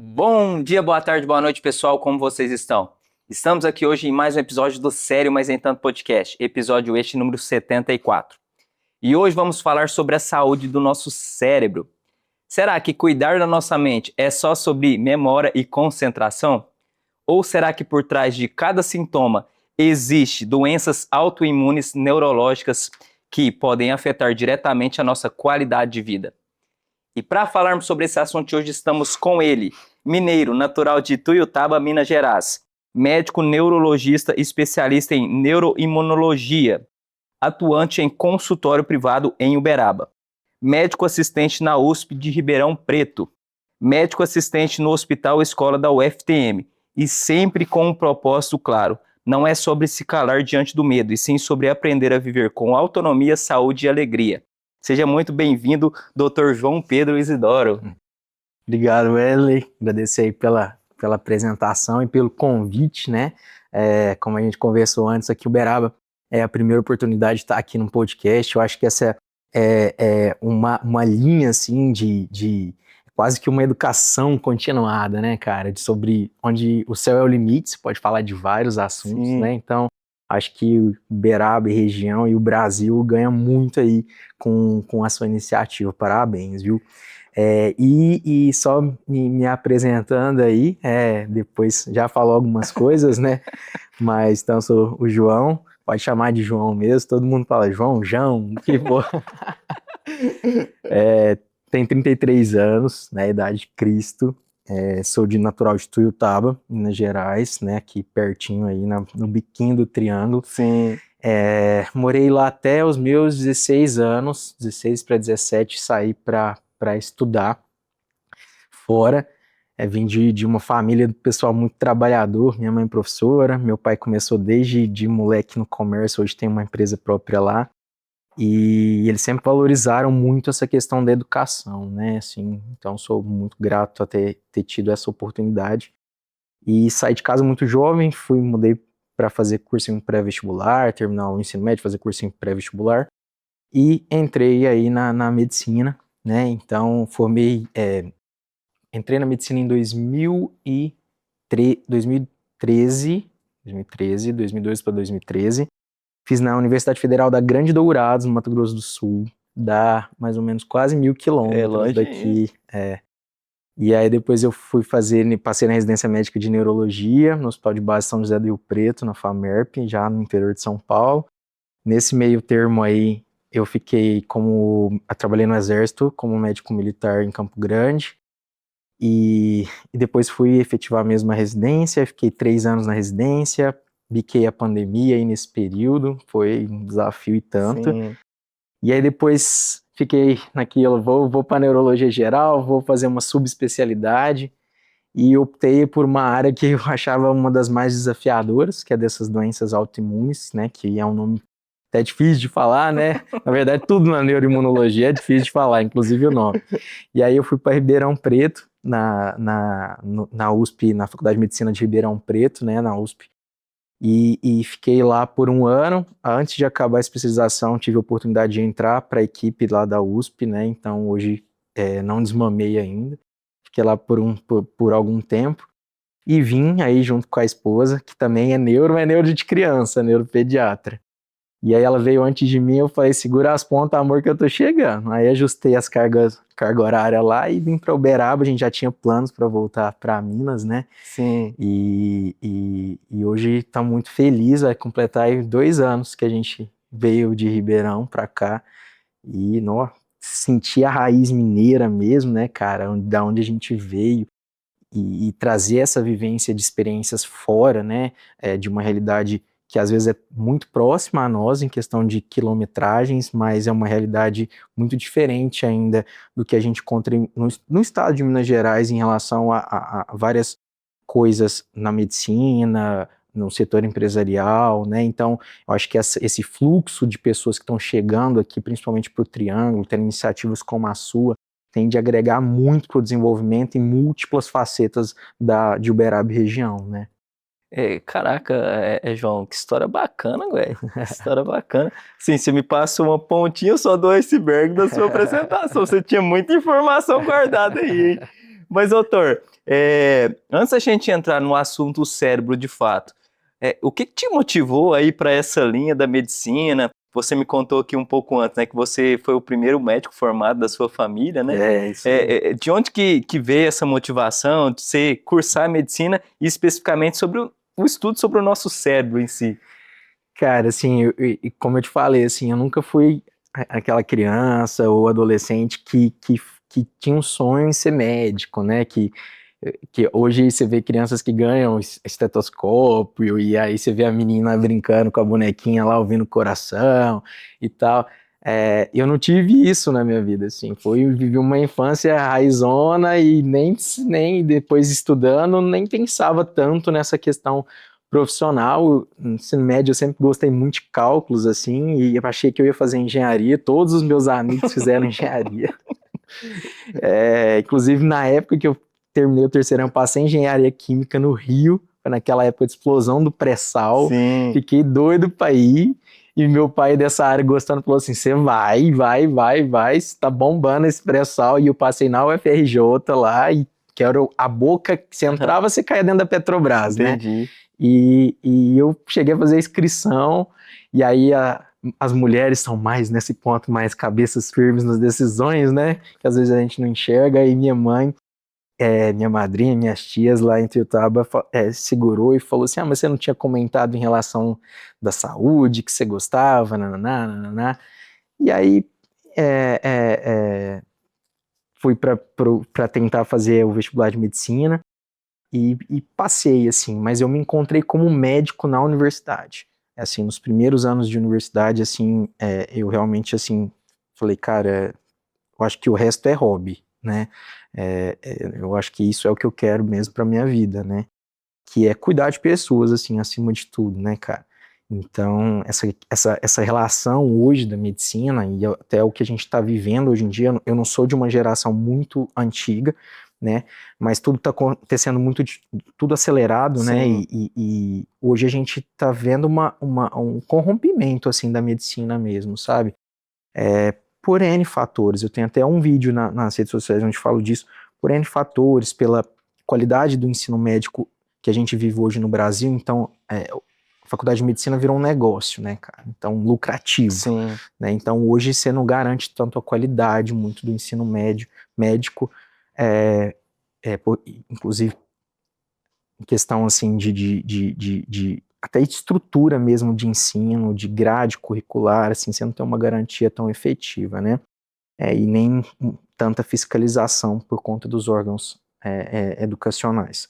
Bom dia, boa tarde, boa noite, pessoal. Como vocês estão? Estamos aqui hoje em mais um episódio do Sério Mas Nem Tanto Podcast, episódio este número 74. E hoje vamos falar sobre a saúde do nosso cérebro. Será que cuidar da nossa mente é só sobre memória e concentração? Ou será que por trás de cada sintoma existe doenças autoimunes neurológicas que podem afetar diretamente a nossa qualidade de vida? E para falarmos sobre esse assunto hoje estamos com ele, mineiro, natural de Ituiutaba, Minas Gerais, médico neurologista especialista em neuroimunologia, atuante em consultório privado em Uberaba, médico assistente na USP de Ribeirão Preto, médico assistente no Hospital Escola da UFTM, e sempre com um propósito claro, não é sobre se calar diante do medo, e sim sobre aprender a viver com autonomia, saúde e alegria. Seja muito bem-vindo, Dr. João Pedro Isidoro. Obrigado, Wesley. Agradecer aí pela apresentação e pelo convite, né? Como a gente conversou antes aqui, Uberaba é a primeira oportunidade de estar aqui no podcast. Eu acho que essa é uma linha, assim, de quase que uma educação continuada, né, cara? Sobre onde o céu é o limite, você pode falar de vários assuntos, Sim. né? Então, acho que o Uberaba e região e o Brasil ganham muito aí com a sua iniciativa. Parabéns, viu? E só me apresentando aí, depois já falou algumas coisas, né? Mas então eu sou o João, pode chamar de João mesmo, todo mundo fala João, João, que for. Tenho 33 anos, né, idade de Cristo, sou de natural de Ituiutaba, Minas Gerais, né, aqui pertinho aí no biquinho do Triângulo. Sim. Morei lá até os meus 16 anos, 16 para 17, saí para estudar fora. Vim de uma família do pessoal muito trabalhador, minha mãe professora, meu pai começou desde de moleque no comércio, hoje tem uma empresa própria lá, e eles sempre valorizaram muito essa questão da educação, né, assim, então sou muito grato a ter tido essa oportunidade, e saí de casa muito jovem, mudei para fazer cursinho pré-vestibular, terminar o ensino médio, fazer cursinho pré-vestibular, e entrei aí na medicina, né, então entrei na medicina em 2013, 2012 para 2013, fiz na Universidade Federal da Grande Dourados, no Mato Grosso do Sul, dá mais ou menos quase 1.000 quilômetros daqui, E aí depois eu passei na residência médica de neurologia, no Hospital de Base São José do Rio Preto, na FAMERP, já no interior de São Paulo. Nesse meio termo aí, eu trabalhei no Exército como médico militar em Campo Grande, e depois fui efetivar mesmo a residência, fiquei 3 anos na residência, biquei a pandemia aí nesse período, foi um desafio e tanto. Sim. E aí depois fiquei naquilo, vou para neurologia geral, vou fazer uma subespecialidade, e optei por uma área que eu achava uma das mais desafiadoras, que é dessas doenças autoimunes, né, que é um nome até difícil de falar, né? Na verdade, tudo na neuroimunologia é difícil de falar, inclusive o nome. E aí eu fui para Ribeirão Preto, na USP, na Faculdade de Medicina de Ribeirão Preto, né, na USP, e fiquei lá por 1 ano. Antes de acabar a especialização, tive a oportunidade de entrar para a equipe lá da USP, né? Então hoje não desmamei ainda. Fiquei lá por algum tempo e vim aí junto com a esposa, que também é neuro de criança, neuropediatra. E aí ela veio antes de mim, eu falei, segura as pontas, amor, que eu tô chegando. Aí ajustei as carga horária lá e vim para Uberaba. A gente já tinha planos para voltar para Minas, né? Sim. E hoje está muito feliz, vai completar aí 2 anos que a gente veio de Ribeirão para cá. E senti a raiz mineira mesmo, né, cara? Da onde a gente veio. E trazer essa vivência de experiências fora, né, de uma realidade que às vezes é muito próxima a nós em questão de quilometragens, mas é uma realidade muito diferente ainda do que a gente encontra no estado de Minas Gerais em relação a várias coisas na medicina, no setor empresarial, né? Então, eu acho que esse fluxo de pessoas que estão chegando aqui, principalmente para o Triângulo, tendo iniciativas como a sua, tende a agregar muito para o desenvolvimento em múltiplas facetas de Uberaba e região, né? Caraca, João, que história bacana, velho. Que história bacana. Sim, você me passa uma pontinha só do iceberg da sua apresentação. Você tinha muita informação guardada aí, hein? Mas, doutor, antes da gente entrar no assunto cérebro de fato, o que te motivou aí para essa linha da medicina? Você me contou aqui um pouco antes, né, que você foi o primeiro médico formado da sua família, né? Isso aí. De onde que veio essa motivação de você cursar medicina e especificamente sobre o estudo sobre o nosso cérebro em si? Cara, assim, como eu te falei, assim, eu nunca fui aquela criança ou adolescente que tinha um sonho em ser médico, né? Que hoje você vê crianças que ganham estetoscópio e aí você vê a menina brincando com a bonequinha lá ouvindo o coração e tal. Eu não tive isso na minha vida, assim. Vivi uma infância raizona e nem depois estudando, nem pensava tanto nessa questão profissional. No ensino médio eu sempre gostei muito de cálculos, assim, e eu achei que eu ia fazer engenharia. Todos os meus amigos fizeram engenharia. Inclusive, na época que eu terminei o terceiro ano, passei em engenharia química no Rio, foi naquela época de explosão do pré-sal. Sim. Fiquei doido pra ir. E meu pai dessa área gostando falou assim: você vai, você tá bombando esse pré-sal. E eu passei na UFRJ lá, e que era a boca que você entrava, você caía dentro da Petrobras, né? Entendi. E eu cheguei a fazer a inscrição, e aí as mulheres são mais nesse ponto, mais cabeças firmes nas decisões, né? Que às vezes a gente não enxerga. E minha mãe, minha madrinha, minhas tias lá em Tuiutaba segurou e falou assim: mas você não tinha comentado em relação da saúde, que você gostava, nananá, nananá. E aí fui para tentar fazer o vestibular de medicina e passei, assim, mas eu me encontrei como médico na universidade. Assim, nos primeiros anos de universidade, assim, eu realmente, assim, falei, cara, eu acho que o resto é hobby, né? Eu acho que isso é o que eu quero mesmo para minha vida, né? Que é cuidar de pessoas, assim, acima de tudo, né, cara? Então, essa relação hoje da medicina e até o que a gente está vivendo hoje em dia, eu não sou de uma geração muito antiga, né? Mas tudo está acontecendo tudo acelerado, né? E hoje a gente está vendo um corrompimento, assim, da medicina mesmo, sabe? Por N fatores. Eu tenho até um vídeo nas redes sociais onde falo disso. Por N fatores, pela qualidade do ensino médico que a gente vive hoje no Brasil. Então, a faculdade de medicina virou um negócio, né, cara? Então, lucrativo. Sim. Né? Então, hoje você não garante tanto a qualidade muito do ensino médico, inclusive em questão, assim, até de estrutura mesmo de ensino, de grade curricular, assim, você não tem uma garantia tão efetiva, né? E nem tanta fiscalização por conta dos órgãos educacionais.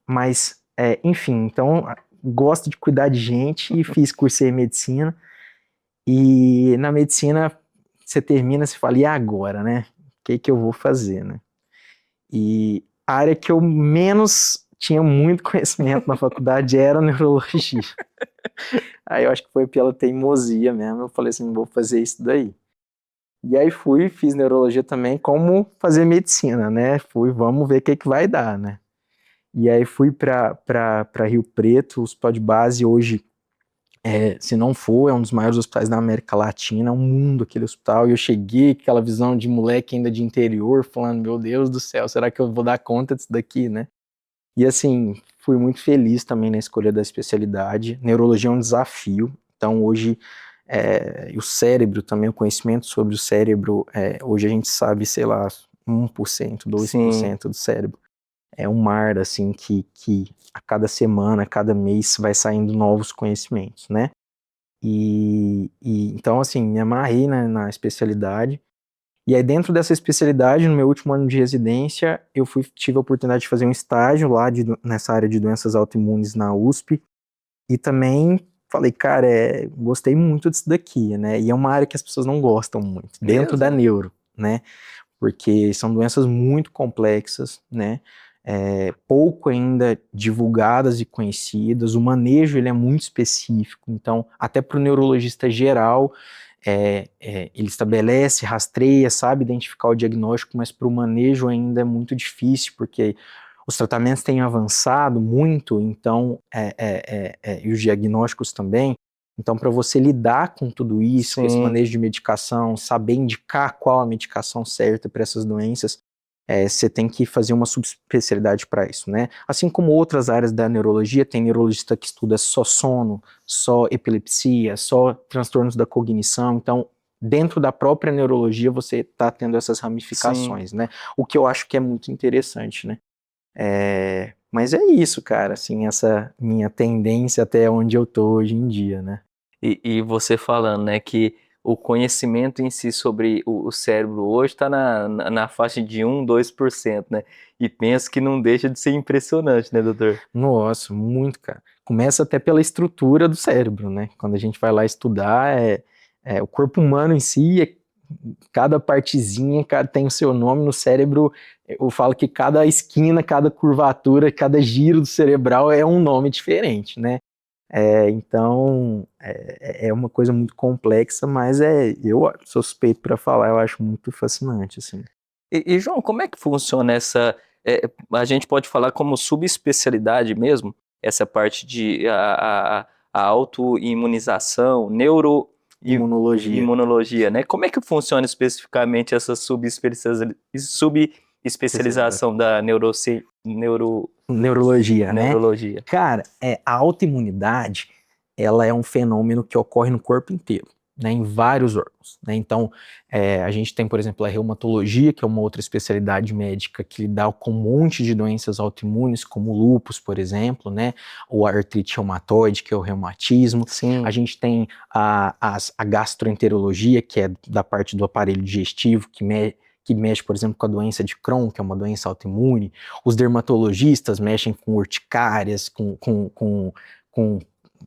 Mas, enfim, então, gosto de cuidar de gente e cursei medicina. E na medicina, você termina, você fala, e agora, né? O que eu vou fazer, né? E a área que eu menos tinha muito conhecimento na faculdade era neurologia. Aí eu acho que foi pela teimosia mesmo, eu falei assim, vou fazer isso daí. E aí fiz neurologia também, como fazer medicina, né? Vamos ver o que vai dar, né? E aí fui para Rio Preto, o hospital de base hoje, se não for, é um dos maiores hospitais da América Latina, é um mundo aquele hospital. E eu cheguei com aquela visão de moleque ainda de interior, falando, meu Deus do céu, será que eu vou dar conta disso daqui, né? E assim, fui muito feliz também na escolha da especialidade. Neurologia é um desafio, então hoje o cérebro também, o conhecimento sobre o cérebro, hoje a gente sabe, sei lá, 1%, 2% do cérebro. É um mar, assim, que a cada semana, a cada mês vai saindo novos conhecimentos, né? Então, assim, me amarrei na especialidade. E aí, dentro dessa especialidade, no meu último ano de residência, eu tive a oportunidade de fazer um estágio lá nessa área de doenças autoimunes na USP. E também falei, cara, gostei muito disso daqui, né? E é uma área que as pessoas não gostam muito, dentro da neuro, né? Porque são doenças muito complexas, né? Pouco ainda divulgadas e conhecidas. O manejo ele é muito específico, então até para o neurologista geral ele estabelece, rastreia, sabe identificar o diagnóstico, mas para o manejo ainda é muito difícil, porque os tratamentos têm avançado muito, então e os diagnósticos também. Então, para você lidar com tudo isso, com esse manejo de medicação, saber indicar qual a medicação certa para essas doenças, você tem que fazer uma subespecialidade para isso, né? Assim como outras áreas da neurologia, tem neurologista que estuda só sono, só epilepsia, só transtornos da cognição. Então, dentro da própria neurologia, você está tendo essas ramificações, né? O que eu acho que é muito interessante, né? Mas é isso, cara, assim, essa minha tendência até onde eu tô hoje em dia, né? E você falando, né, que o conhecimento em si sobre o cérebro hoje está na faixa de 2%, né? E penso que não deixa de ser impressionante, né, doutor? Nossa, muito, cara. Começa até pela estrutura do cérebro, né? Quando a gente vai lá estudar, o corpo humano em si, cada partezinha tem o seu nome no cérebro. Eu falo que cada esquina, cada curvatura, cada giro do cerebral é um nome diferente, né? Então, é uma coisa muito complexa, mas eu sou suspeito para falar, eu acho muito fascinante, assim. E, João, como é que funciona a gente pode falar como subespecialidade mesmo, essa parte de a autoimunização, Imunologia. imunologia, né? Como é que funciona especificamente essa subespecialização da Neurologia, né? neurologia? Cara, a autoimunidade, ela é um fenômeno que ocorre no corpo inteiro, né, em vários órgãos, né? Então, a gente tem, por exemplo, a reumatologia, que é uma outra especialidade médica que lida com um monte de doenças autoimunes, como o lúpus, por exemplo, né? Ou a artrite reumatoide, que é o reumatismo. Sim. A gente tem a gastroenterologia, que é da parte do aparelho digestivo, que mexe, por exemplo, com a doença de Crohn, que é uma doença autoimune. Os dermatologistas mexem com urticárias, com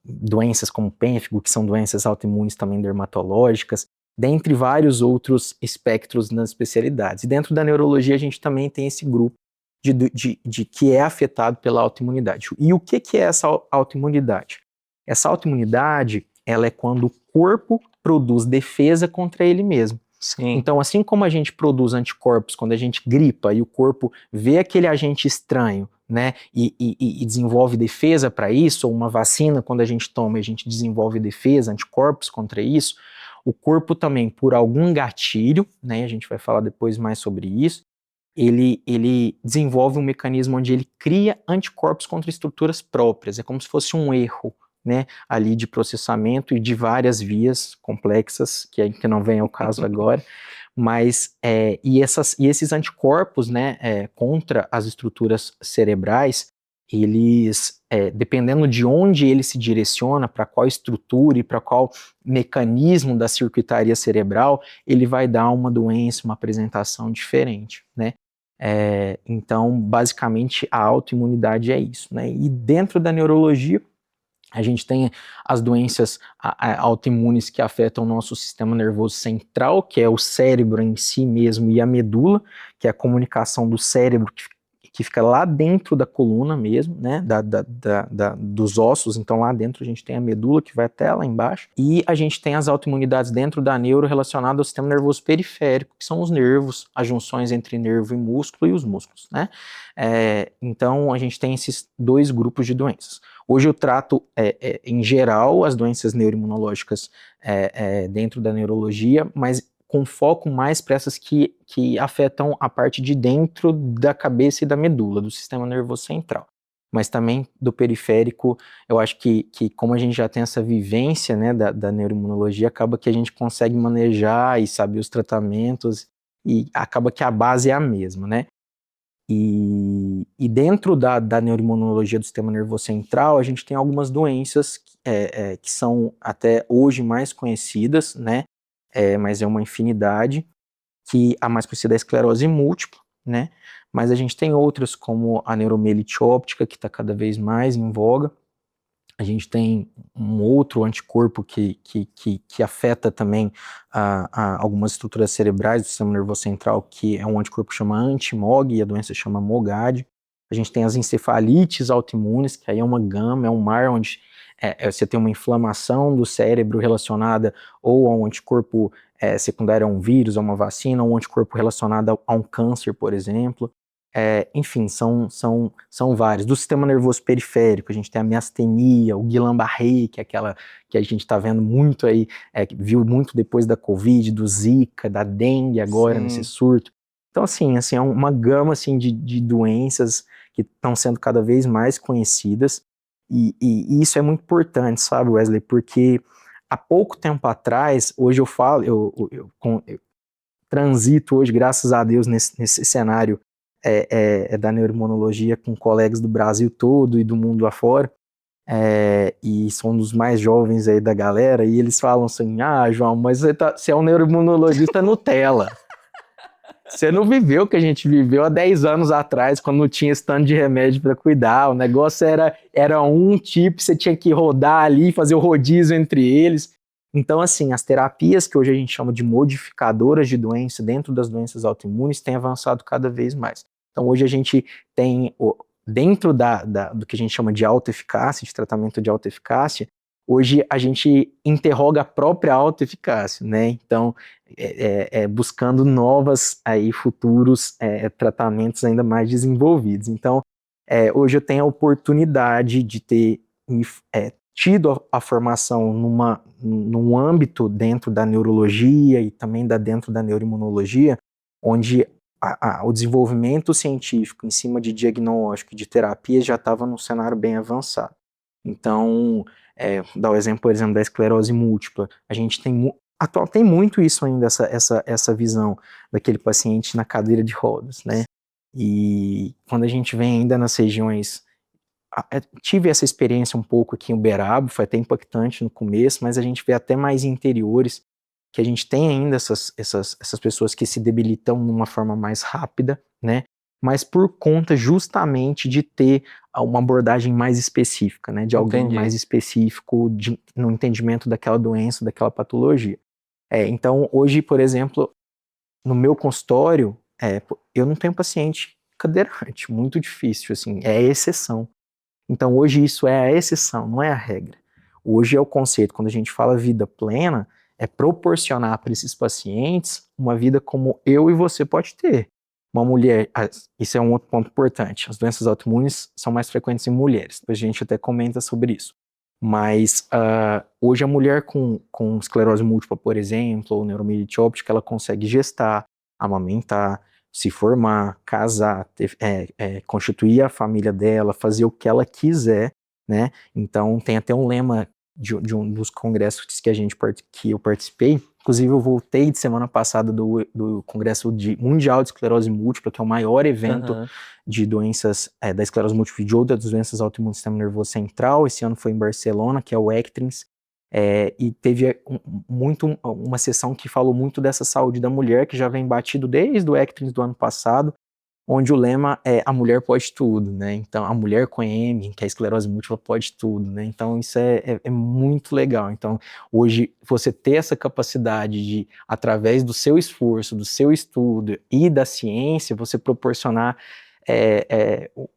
doenças como pênfigo, que são doenças autoimunes também dermatológicas, dentre vários outros espectros nas especialidades. E dentro da neurologia a gente também tem esse grupo de que é afetado pela autoimunidade. E o que é essa autoimunidade? Essa autoimunidade, ela é quando o corpo produz defesa contra ele mesmo. Sim. Então, assim como a gente produz anticorpos quando a gente gripa e o corpo vê aquele agente estranho, né, e desenvolve defesa para isso, ou uma vacina, quando a gente toma e a gente desenvolve defesa, anticorpos contra isso, o corpo também, por algum gatilho, né, a gente vai falar depois mais sobre isso, ele desenvolve um mecanismo onde ele cria anticorpos contra estruturas próprias, é como se fosse um erro, né, ali de processamento e de várias vias complexas, que não vem ao caso agora, mas e esses anticorpos, né, contra as estruturas cerebrais, eles, dependendo de onde ele se direciona, para qual estrutura e para qual mecanismo da circuitaria cerebral, ele vai dar uma doença, uma apresentação diferente, né? Então, basicamente, a autoimunidade é isso, né? E dentro da neurologia, a gente tem as doenças autoimunes que afetam o nosso sistema nervoso central, que é o cérebro em si mesmo, e a medula, que é a comunicação do cérebro que fica lá dentro da coluna mesmo, né, dos ossos. Então lá dentro a gente tem a medula, que vai até lá embaixo, e a gente tem as autoimunidades dentro da neuro relacionadas ao sistema nervoso periférico, que são os nervos, as junções entre nervo e músculo, e os músculos, né. Então a gente tem esses dois grupos de doenças. Hoje eu trato, em geral, as doenças neuroimunológicas dentro da neurologia, mas com foco mais para essas que afetam a parte de dentro da cabeça e da medula, do sistema nervoso central. Mas também do periférico, eu acho que como a gente já tem essa vivência, né, da neuroimunologia, acaba que a gente consegue manejar e saber os tratamentos, e acaba que a base é a mesma, né? E dentro da neuroimunologia do sistema nervoso central, a gente tem algumas doenças que são até hoje mais conhecidas, né? Mas é uma infinidade, que a mais conhecida é a esclerose múltipla, né? Mas a gente tem outras, como a neuromielite óptica, que está cada vez mais em voga. A gente tem um outro anticorpo que afeta também algumas estruturas cerebrais do sistema nervoso central, que é um anticorpo que chama anti-MOG, e a doença chama MOGAD. A gente tem as encefalites autoimunes, que aí é uma gama, é um mar onde você tem uma inflamação do cérebro relacionada ou a um anticorpo secundário a um vírus, a uma vacina, ou um anticorpo relacionado a um câncer, por exemplo. Enfim, são vários. Do sistema nervoso periférico, a gente tem a miastenia, o Guillain-Barré, que é aquela que a gente está vendo muito aí, viu muito depois da Covid, do Zika, da dengue agora, nesse surto. Então, assim, é uma gama, assim, de doenças que estão sendo cada vez mais conhecidas, e isso é muito importante, sabe, Wesley, porque há pouco tempo atrás, hoje eu falo, eu transito hoje, graças a Deus, nesse cenário da neuroimunologia com colegas do Brasil todo e do mundo afora, e sou um dos mais jovens aí da galera, e eles falam assim, João, mas você é um neuroimunologista Nutella. Você não viveu o que a gente viveu há 10 anos atrás, quando não tinha esse tanto de remédio para cuidar. O negócio era um tipo, você tinha que rodar ali, fazer o rodízio entre eles. Então, assim, as terapias que hoje a gente chama de modificadoras de doença dentro das doenças autoimunes têm avançado cada vez mais. Então, hoje a gente tem, dentro do que a gente chama de autoeficácia, de tratamento de autoeficácia, hoje a gente interroga a própria autoeficácia, né? Então, buscando novas aí futuros tratamentos ainda mais desenvolvidos. Então, hoje eu tenho a oportunidade de ter tido a formação num âmbito dentro da neurologia e também dentro da neuroimunologia, onde o desenvolvimento científico em cima de diagnóstico e de terapia já estava num cenário bem avançado. Então, dar o exemplo, por exemplo, da esclerose múltipla, a gente tem muito isso ainda, essa visão daquele paciente na cadeira de rodas, né? E quando a gente vem ainda nas regiões, tive essa experiência um pouco aqui em Uberaba, foi até impactante no começo, mas a gente vê até mais em interiores, que a gente tem ainda essas pessoas que se debilitam de uma forma mais rápida, né? Mas por conta justamente de ter uma abordagem mais específica, né? De alguém mais específico no entendimento daquela doença, daquela patologia. Então, hoje, por exemplo, no meu consultório, eu não tenho paciente cadeirante, muito difícil, assim, é a exceção. Então, hoje isso é a exceção, não é a regra. Hoje é o conceito, quando a gente fala vida plena, é proporcionar para esses pacientes uma vida como eu e você pode ter. Uma mulher, isso é um outro ponto importante, as doenças autoimunes são mais frequentes em mulheres, depois a gente até comenta sobre isso. Mas hoje a mulher com esclerose múltipla, por exemplo, ou neuromielite óptica, ela consegue gestar, amamentar, se formar, casar, constituir a família dela, fazer o que ela quiser, né? Então tem até um lema de um dos congressos que eu participei. Inclusive eu voltei de semana passada do Congresso Mundial de Esclerose Múltipla, que é o maior evento de doenças da esclerose múltipla e de outras doenças autoimunes do sistema nervoso central. Esse ano foi em Barcelona, que é o ECTRIMS, e teve uma sessão que falou muito dessa saúde da mulher, que já vem batido desde o ECTRIMS do ano passado, onde o lema é a mulher pode tudo, né? Então, a mulher com EM, que é a esclerose múltipla, pode tudo, né? Então, isso é muito legal. Então, hoje, você ter essa capacidade de, através do seu esforço, do seu estudo e da ciência, você proporcionar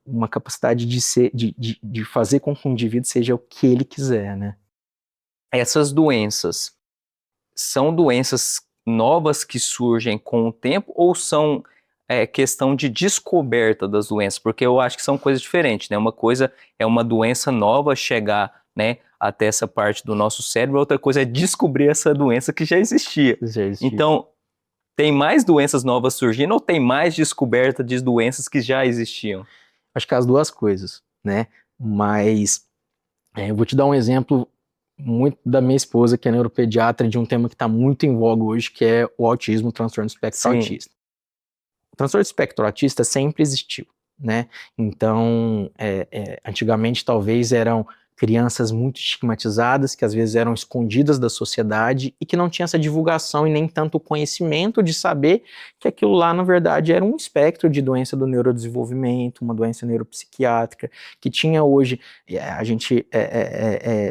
uma capacidade de fazer com que o indivíduo seja o que ele quiser, né? Essas doenças são doenças novas que surgem com o tempo ou são questão de descoberta das doenças? Porque eu acho que são coisas diferentes, né? Uma coisa é uma doença nova chegar, né, até essa parte do nosso cérebro, outra coisa é descobrir essa doença que já existia. Então, tem mais doenças novas surgindo ou tem mais descoberta de doenças que já existiam? Acho que as duas coisas, né? Mas eu vou te dar um exemplo muito da minha esposa, que é neuropediatra, de um tema que está muito em voga hoje, que é o autismo, o transtorno espectro autista. O transtorno espectro autista sempre existiu, né? Então, antigamente talvez eram crianças muito estigmatizadas, que às vezes eram escondidas da sociedade e que não tinha essa divulgação e nem tanto conhecimento de saber que aquilo lá, na verdade, era um espectro de doença do neurodesenvolvimento, uma doença neuropsiquiátrica, que tinha hoje, a gente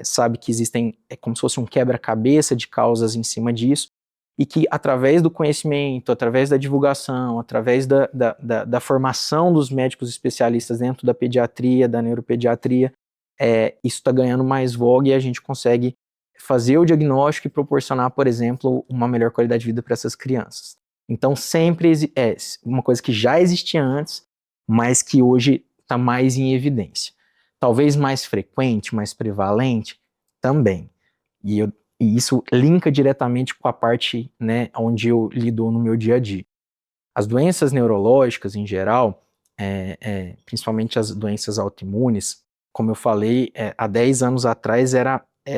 sabe que existem, como se fosse um quebra-cabeça de causas em cima disso, e que através do conhecimento, através da divulgação, através da formação dos médicos especialistas dentro da pediatria, da neuropediatria, isso está ganhando mais voga e a gente consegue fazer o diagnóstico e proporcionar, por exemplo, uma melhor qualidade de vida para essas crianças. Então sempre é uma coisa que já existia antes, mas que hoje está mais em evidência. Talvez mais frequente, mais prevalente, também. E isso linka diretamente com a parte, né, onde eu lido no meu dia a dia. As doenças neurológicas em geral, principalmente as doenças autoimunes, como eu falei, há 10 anos atrás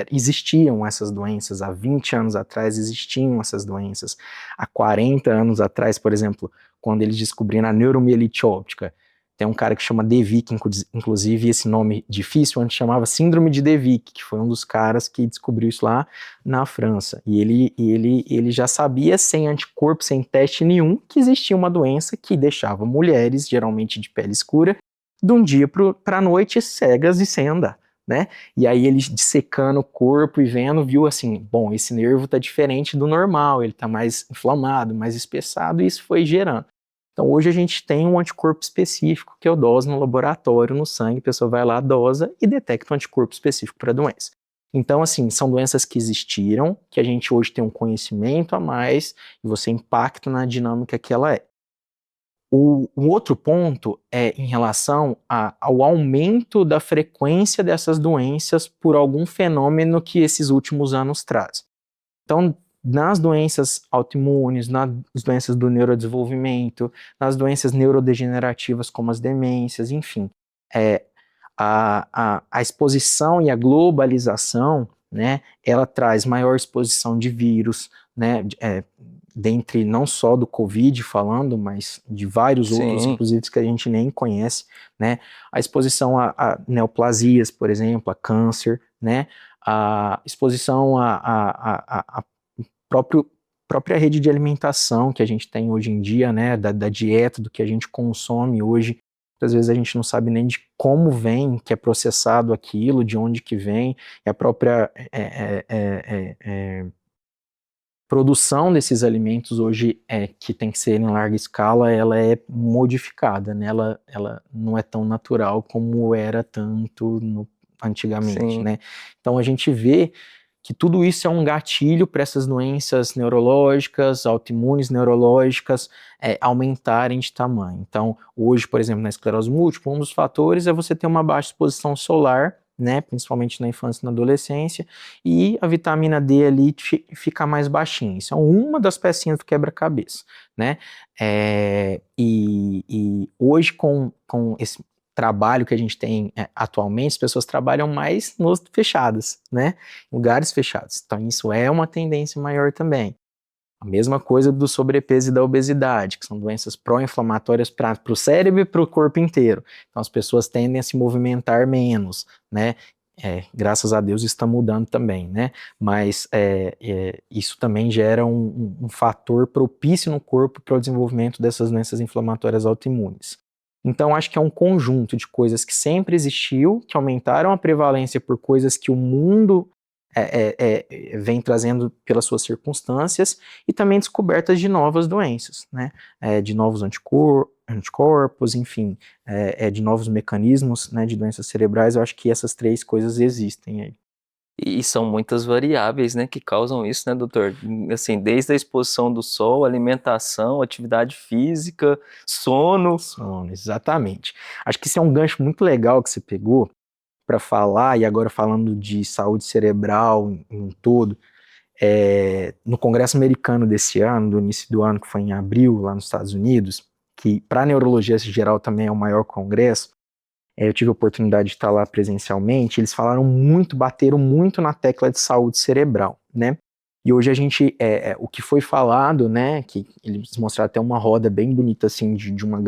existiam essas doenças, há 20 anos atrás existiam essas doenças, há 40 anos atrás, por exemplo, quando eles descobriram a neuromielite óptica, tem um cara que chama De Vick, inclusive esse nome difícil, antes chamava Síndrome de De Vick, que foi um dos caras que descobriu isso lá na França. E ele já sabia, sem anticorpo, sem teste nenhum, que existia uma doença que deixava mulheres, geralmente de pele escura, de um dia para a noite, cegas e sem andar, né? E aí ele dissecando o corpo e vendo, viu assim, bom, esse nervo tá diferente do normal, ele tá mais inflamado, mais espessado, e isso foi gerando. Então hoje a gente tem um anticorpo específico que eu doso no laboratório, no sangue, a pessoa vai lá, dosa e detecta um anticorpo específico para a doença. Então, assim, são doenças que existiram, que a gente hoje tem um conhecimento a mais, e você impacta na dinâmica que ela é. O outro ponto é em relação ao aumento da frequência dessas doenças por algum fenômeno que esses últimos anos trazem. Então, nas doenças autoimunes, nas doenças do neurodesenvolvimento, nas doenças neurodegenerativas como as demências, enfim, a exposição e a globalização, né, ela traz maior exposição de vírus, né, dentre não só do Covid falando, mas de vários outros, Sim. inclusive que a gente nem conhece, né, a exposição a neoplasias, por exemplo, a câncer, né, a exposição a própria rede de alimentação que a gente tem hoje em dia, né, da dieta, do que a gente consome hoje. Muitas vezes a gente não sabe nem de como vem, que é processado aquilo, de onde que vem, e a própria produção desses alimentos hoje, que tem que ser em larga escala, ela é modificada, né? Ela não é tão natural como era tanto antigamente, Sim. né? Então a gente vê que tudo isso é um gatilho para essas doenças neurológicas, autoimunes neurológicas, aumentarem de tamanho. Então, hoje, por exemplo, na esclerose múltipla, um dos fatores é você ter uma baixa exposição solar, né, principalmente na infância e na adolescência, e a vitamina D ali fica mais baixinha. Isso é uma das pecinhas do quebra-cabeça, né? E hoje, com esse trabalho que a gente tem atualmente, as pessoas trabalham mais nos fechados, né? Lugares fechados. Então, isso é uma tendência maior também. A mesma coisa do sobrepeso e da obesidade, que são doenças pró-inflamatórias para o cérebro e para o corpo inteiro. Então, as pessoas tendem a se movimentar menos, né? Graças a Deus isso está mudando também, né? Mas isso também gera um fator propício no corpo para o desenvolvimento dessas doenças inflamatórias autoimunes. Então, acho que é um conjunto de coisas que sempre existiu, que aumentaram a prevalência por coisas que o mundo vem trazendo pelas suas circunstâncias, e também descobertas de novas doenças, né? De novos anticorpos, enfim, de novos mecanismos, né, de doenças cerebrais. Eu acho que essas três coisas existem aí. E são muitas variáveis, né, que causam isso, né, doutor? Assim, desde a exposição do sol, alimentação, atividade física, sono. Sono, exatamente. Acho que isso é um gancho muito legal que você pegou para falar, e agora falando de saúde cerebral em um todo, no Congresso Americano desse ano, do início do ano, que foi em abril, lá nos Estados Unidos, que para neurologia geral também é o maior congresso, eu tive a oportunidade de estar lá presencialmente. Eles falaram muito, bateram muito na tecla de saúde cerebral, né? E hoje a gente, o que foi falado, né, que eles mostraram até uma roda bem bonita, assim, de um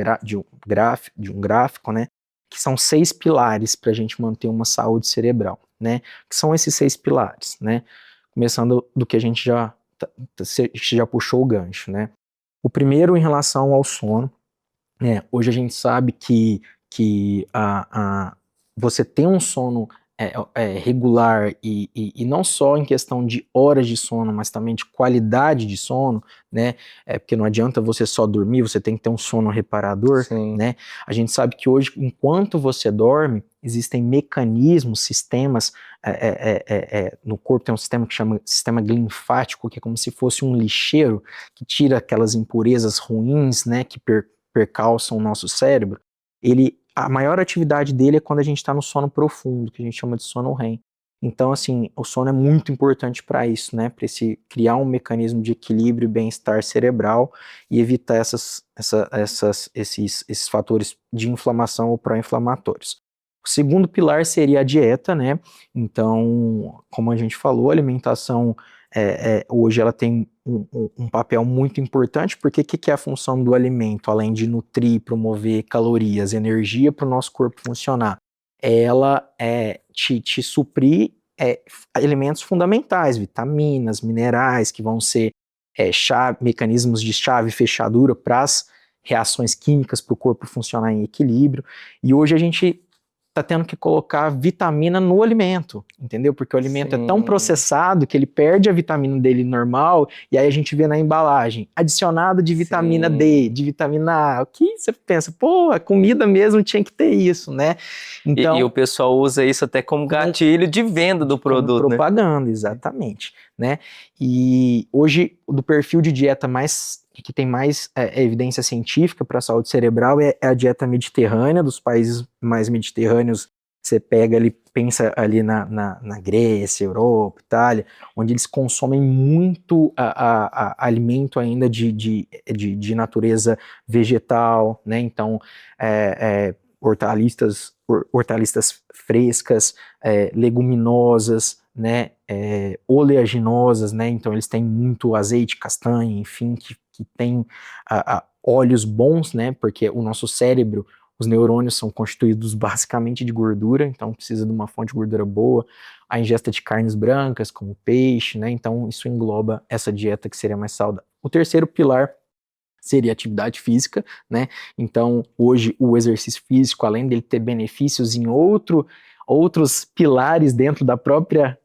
gráfico, né, que são 6 pilares para a gente manter uma saúde cerebral, né? Que são esses 6 pilares, né? Começando do que a gente já puxou o gancho, né? O primeiro, em relação ao sono, né? Hoje a gente sabe que você ter um sono regular, e não só em questão de horas de sono, mas também de qualidade de sono, né? Porque não adianta você só dormir, você tem que ter um sono reparador, Sim. né? A gente sabe que hoje, enquanto você dorme, existem mecanismos, sistemas, no corpo tem um sistema que chama sistema linfático, que é como se fosse um lixeiro que tira aquelas impurezas ruins, né, que percalçam o nosso cérebro. A maior atividade dele é quando a gente está no sono profundo, que a gente chama de sono REM. Então, assim, o sono é muito importante para isso, né? Para criar um mecanismo de equilíbrio e bem-estar cerebral e evitar esses fatores de inflamação ou pró-inflamatórios. O segundo pilar seria a dieta, né? Então, como a gente falou, a alimentação hoje ela tem um papel muito importante, porque o que é a função do alimento, além de nutrir, promover calorias, energia para o nosso corpo funcionar? Ela te suprir elementos fundamentais, vitaminas, minerais, que vão ser mecanismos de chave e fechadura para as reações químicas para o corpo funcionar em equilíbrio. E hoje a gente está tendo que colocar vitamina no alimento, entendeu? Porque o alimento é tão processado que ele perde a vitamina dele normal, e aí a gente vê na embalagem, adicionado de vitamina D, de vitamina A. O que você pensa? Pô, a comida mesmo tinha que ter isso, né? Então, e o pessoal usa isso até como gatilho de venda do produto, como propaganda, né? Exatamente, né? E hoje, do perfil de dieta que tem mais evidência científica para a saúde cerebral é a dieta mediterrânea, dos países mais mediterrâneos. Você pega ali, pensa ali na Grécia, Europa, Itália, onde eles consomem muito alimento ainda de natureza vegetal, né? Então, hortaliças frescas, leguminosas, né? Oleaginosas, né? Então eles têm muito azeite, castanha, enfim, que tem óleos bons, né? Porque o nosso cérebro, os neurônios são constituídos basicamente de gordura, então precisa de uma fonte de gordura boa. A ingesta de carnes brancas, como peixe, né? Então isso engloba essa dieta que seria mais saudável. O terceiro pilar seria atividade física, né? Então, hoje, o exercício físico, além dele ter benefícios em outros pilares dentro da própria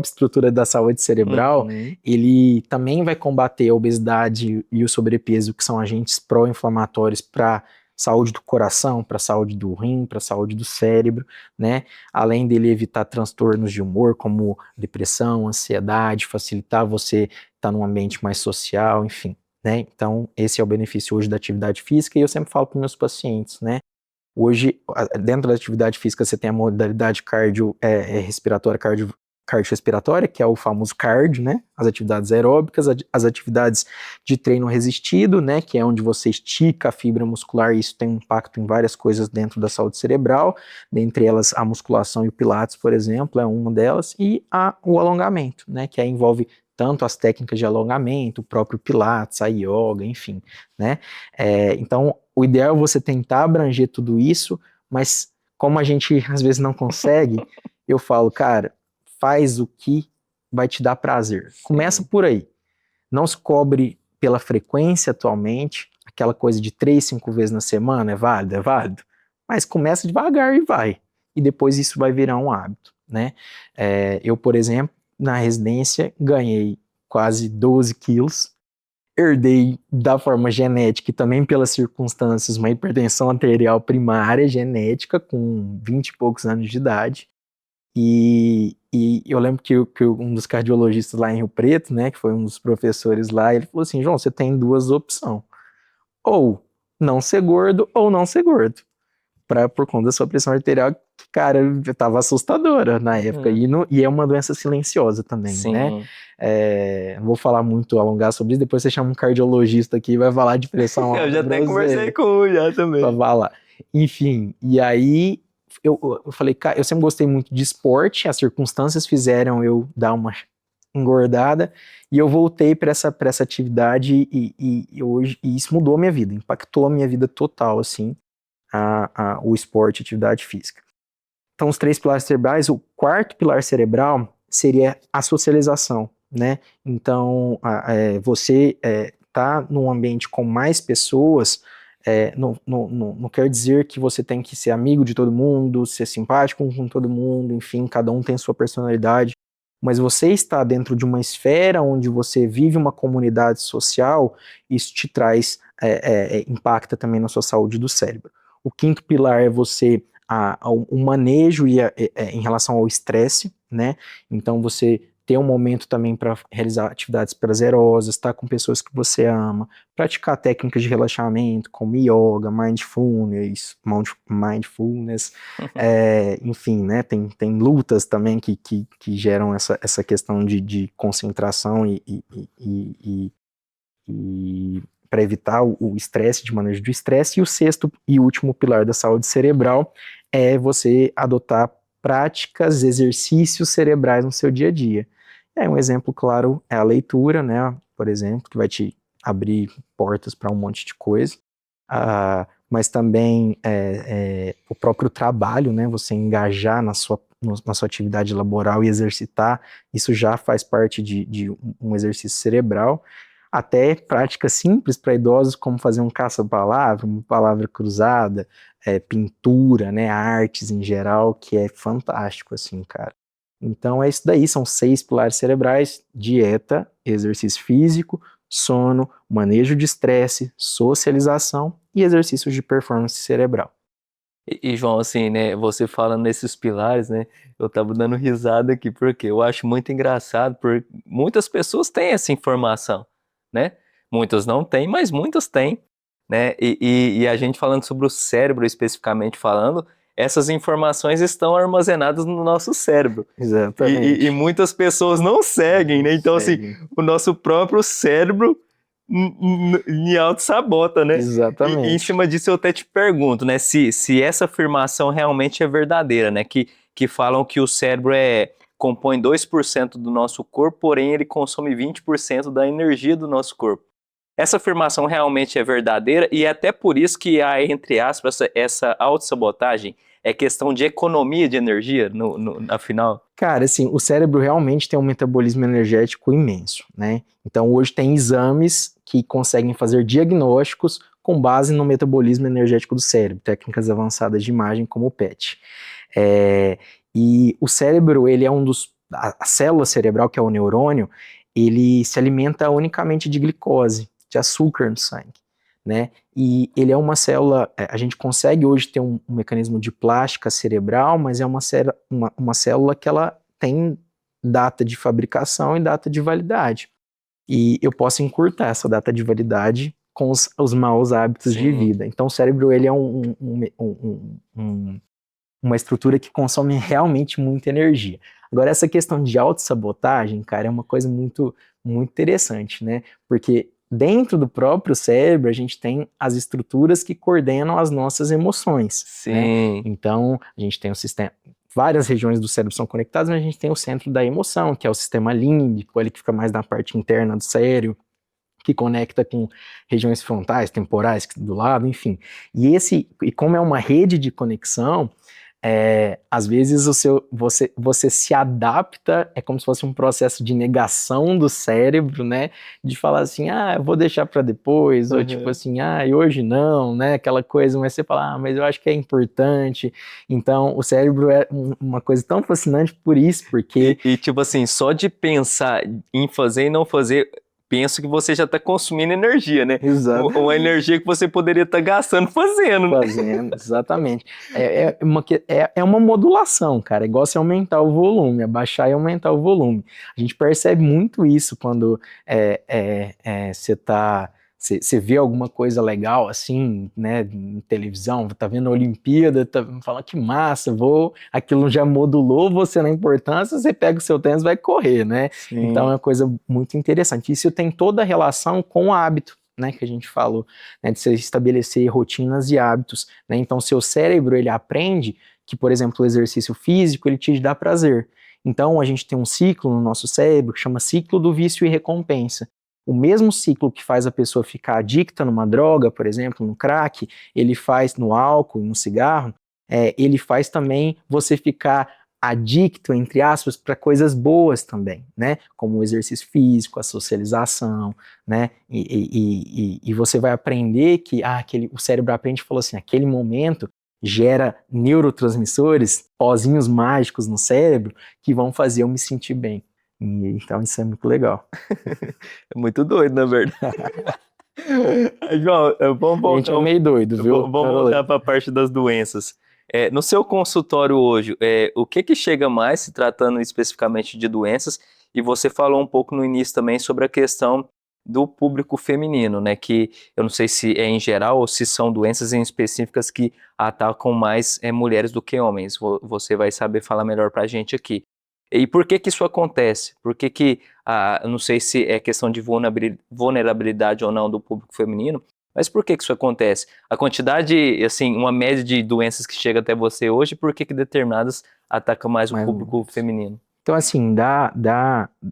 estrutura da saúde cerebral, ele também vai combater a obesidade e o sobrepeso, que são agentes pró-inflamatórios para saúde do coração, para a saúde do rim, para a saúde do cérebro, né? Além dele evitar transtornos de humor, como depressão, ansiedade, facilitar você estar num ambiente mais social, enfim. Né? Então, esse é o benefício hoje da atividade física, e eu sempre falo para meus pacientes, né? Hoje, dentro da atividade física, você tem a modalidade cardiorrespiratória, que é o famoso cardio, né? As atividades aeróbicas, as atividades de treino resistido, né? Que é onde você estica a fibra muscular, e isso tem um impacto em várias coisas dentro da saúde cerebral, dentre elas a musculação e o pilates, por exemplo, é uma delas, e o alongamento, né? Que envolve tanto as técnicas de alongamento, o próprio pilates, a yoga, enfim, né? Então, o ideal é você tentar abranger tudo isso, mas como a gente às vezes não consegue, eu falo, cara, faz o que vai te dar prazer. Sim. Começa por aí. Não se cobre pela frequência atualmente, aquela coisa de 3, 5 vezes na semana, é válido, mas começa devagar e vai. E depois isso vai virar um hábito, né? Eu, por exemplo, na residência, ganhei quase 12 quilos, herdei da forma genética e também pelas circunstâncias uma hipertensão arterial primária genética com 20 e poucos anos de idade, e eu lembro que um dos cardiologistas lá em Rio Preto, né, que foi um dos professores lá, ele falou assim, João, você tem duas opções, ou não ser gordo ou não ser gordo, por conta da sua pressão arterial, que, cara, tava assustadora na época, e é uma doença silenciosa também, sim, né? Não vou falar muito, alongar sobre isso, depois você chama um cardiologista aqui e vai falar de pressão alta. Eu já até conversei com um já também. Pra falar. Enfim, e aí eu falei, cara, eu sempre gostei muito de esporte, as circunstâncias fizeram eu dar uma engordada, e eu voltei para essa atividade, e hoje isso mudou a minha vida, impactou a minha vida total, assim, o esporte, a atividade física. Então, os 3 pilares cerebrais, o quarto pilar cerebral seria a socialização, né? Então, você tá num ambiente com mais pessoas, não quer dizer que você tem que ser amigo de todo mundo, ser simpático com todo mundo, enfim, cada um tem sua personalidade, mas você está dentro de uma esfera onde você vive uma comunidade social, isso te traz, impacta também na sua saúde do cérebro. O quinto pilar é o manejo em relação ao estresse, né? Então você ter um momento também para realizar atividades prazerosas, estar com pessoas que você ama, praticar técnicas de relaxamento, como yoga, mindfulness, enfim, né, tem lutas também que geram essa questão de concentração e para evitar o estresse, de manejo do estresse. E o sexto e último pilar da saúde cerebral é você adotar práticas, exercícios cerebrais no seu dia a dia. Um exemplo claro é a leitura, né, por exemplo, que vai te abrir portas para um monte de coisa, mas também o próprio trabalho, né, você engajar na sua atividade laboral e exercitar, isso já faz parte de um exercício cerebral. Até práticas simples para idosos, como fazer um caça-palavra, uma palavra cruzada, pintura, né, artes em geral, que é fantástico, assim, cara. Então é isso daí, são 6 pilares cerebrais: dieta, exercício físico, sono, manejo de estresse, socialização e exercícios de performance cerebral. E João, assim, né, você falando nesses pilares, né, eu tava dando risada aqui, porque eu acho muito engraçado, porque muitas pessoas têm essa informação, né? Muitas não têm, mas muitas têm, né? E a gente falando sobre o cérebro especificamente falando, essas informações estão armazenadas no nosso cérebro. Exatamente. E muitas pessoas não seguem, né? Então, assim, o nosso próprio cérebro em auto-sabota, né? Exatamente. E em cima disso eu até te pergunto, né, se essa afirmação realmente é verdadeira, né, que falam que o cérebro compõe 2% do nosso corpo, porém ele consome 20% da energia do nosso corpo. Essa afirmação realmente é verdadeira e é até por isso que há, entre aspas, essa autossabotagem é questão de economia de energia, afinal? Cara, assim, o cérebro realmente tem um metabolismo energético imenso, né? Então, hoje tem exames que conseguem fazer diagnósticos com base no metabolismo energético do cérebro, técnicas avançadas de imagem como o PET. E o cérebro, ele é a célula cerebral, que é o neurônio, ele se alimenta unicamente de glicose, de açúcar no sangue, né? E ele é uma célula, a gente consegue hoje ter um mecanismo de plástica cerebral, mas é uma célula que ela tem data de fabricação e data de validade. E eu posso encurtar essa data de validade com os maus hábitos de vida. Então o cérebro, ele é uma estrutura que consome realmente muita energia. Agora, essa questão de autossabotagem, cara, é uma coisa muito, muito interessante, né? Porque dentro do próprio cérebro, a gente tem as estruturas que coordenam as nossas emoções. Sim. Né? Então, a gente tem o sistema. Várias regiões do cérebro são conectadas, mas a gente tem o centro da emoção, que é o sistema límbico, ele que fica mais na parte interna do cérebro, que conecta com regiões frontais, temporais do lado, enfim. E como é uma rede de conexão, às vezes você se adapta, é como se fosse um processo de negação do cérebro, né? De falar assim, eu vou deixar para depois, ou tipo assim, e hoje não, né? Aquela coisa, mas você fala, mas eu acho que é importante. Então, o cérebro é uma coisa tão fascinante por isso, porque... E tipo assim, só de pensar em fazer e não fazer... Penso que você já está consumindo energia, né? Exato. Uma energia que você poderia estar gastando fazendo. Fazendo, exatamente. É uma modulação, cara. É igual você aumentar o volume, abaixar e aumentar o volume. A gente percebe muito isso quando você vê alguma coisa legal, assim, né, em televisão, tá vendo a Olimpíada, fala que massa, aquilo já modulou você na importância, você pega o seu tênis e vai correr, né? Sim. Então é uma coisa muito interessante. Isso tem toda a relação com o hábito, né, que a gente falou, né, de você estabelecer rotinas e hábitos, né? Então seu cérebro, ele aprende que, por exemplo, o exercício físico, ele te dá prazer. Então a gente tem um ciclo no nosso cérebro que chama ciclo do vício e recompensa. O mesmo ciclo que faz a pessoa ficar adicta numa droga, por exemplo, no crack, ele faz no álcool, no cigarro, ele faz também você ficar adicto, entre aspas, para coisas boas também, né? Como o exercício físico, a socialização, né? E você vai aprender que o cérebro aprende e falou assim, aquele momento gera neurotransmissores, pozinhos mágicos no cérebro que vão fazer eu me sentir bem. Então isso é muito legal. É muito doido, na verdade. João, vamos voltar. A gente é meio doido, viu? Vamos voltar para a parte das doenças. No seu consultório hoje, o que chega mais, se tratando especificamente de doenças, E você falou um pouco no início também sobre a questão do público feminino, né? Que eu não sei se é em geral ou se são doenças em específicas que atacam mais mulheres do que homens. Você vai saber falar melhor pra gente aqui. E por que que isso acontece? Por que que, eu não sei se é questão de vulnerabilidade ou não do público feminino, mas por que que isso acontece? A quantidade, assim, uma média de doenças que chega até você hoje, por que que determinadas atacam mais o Mais ou público menos. feminino? Então, assim,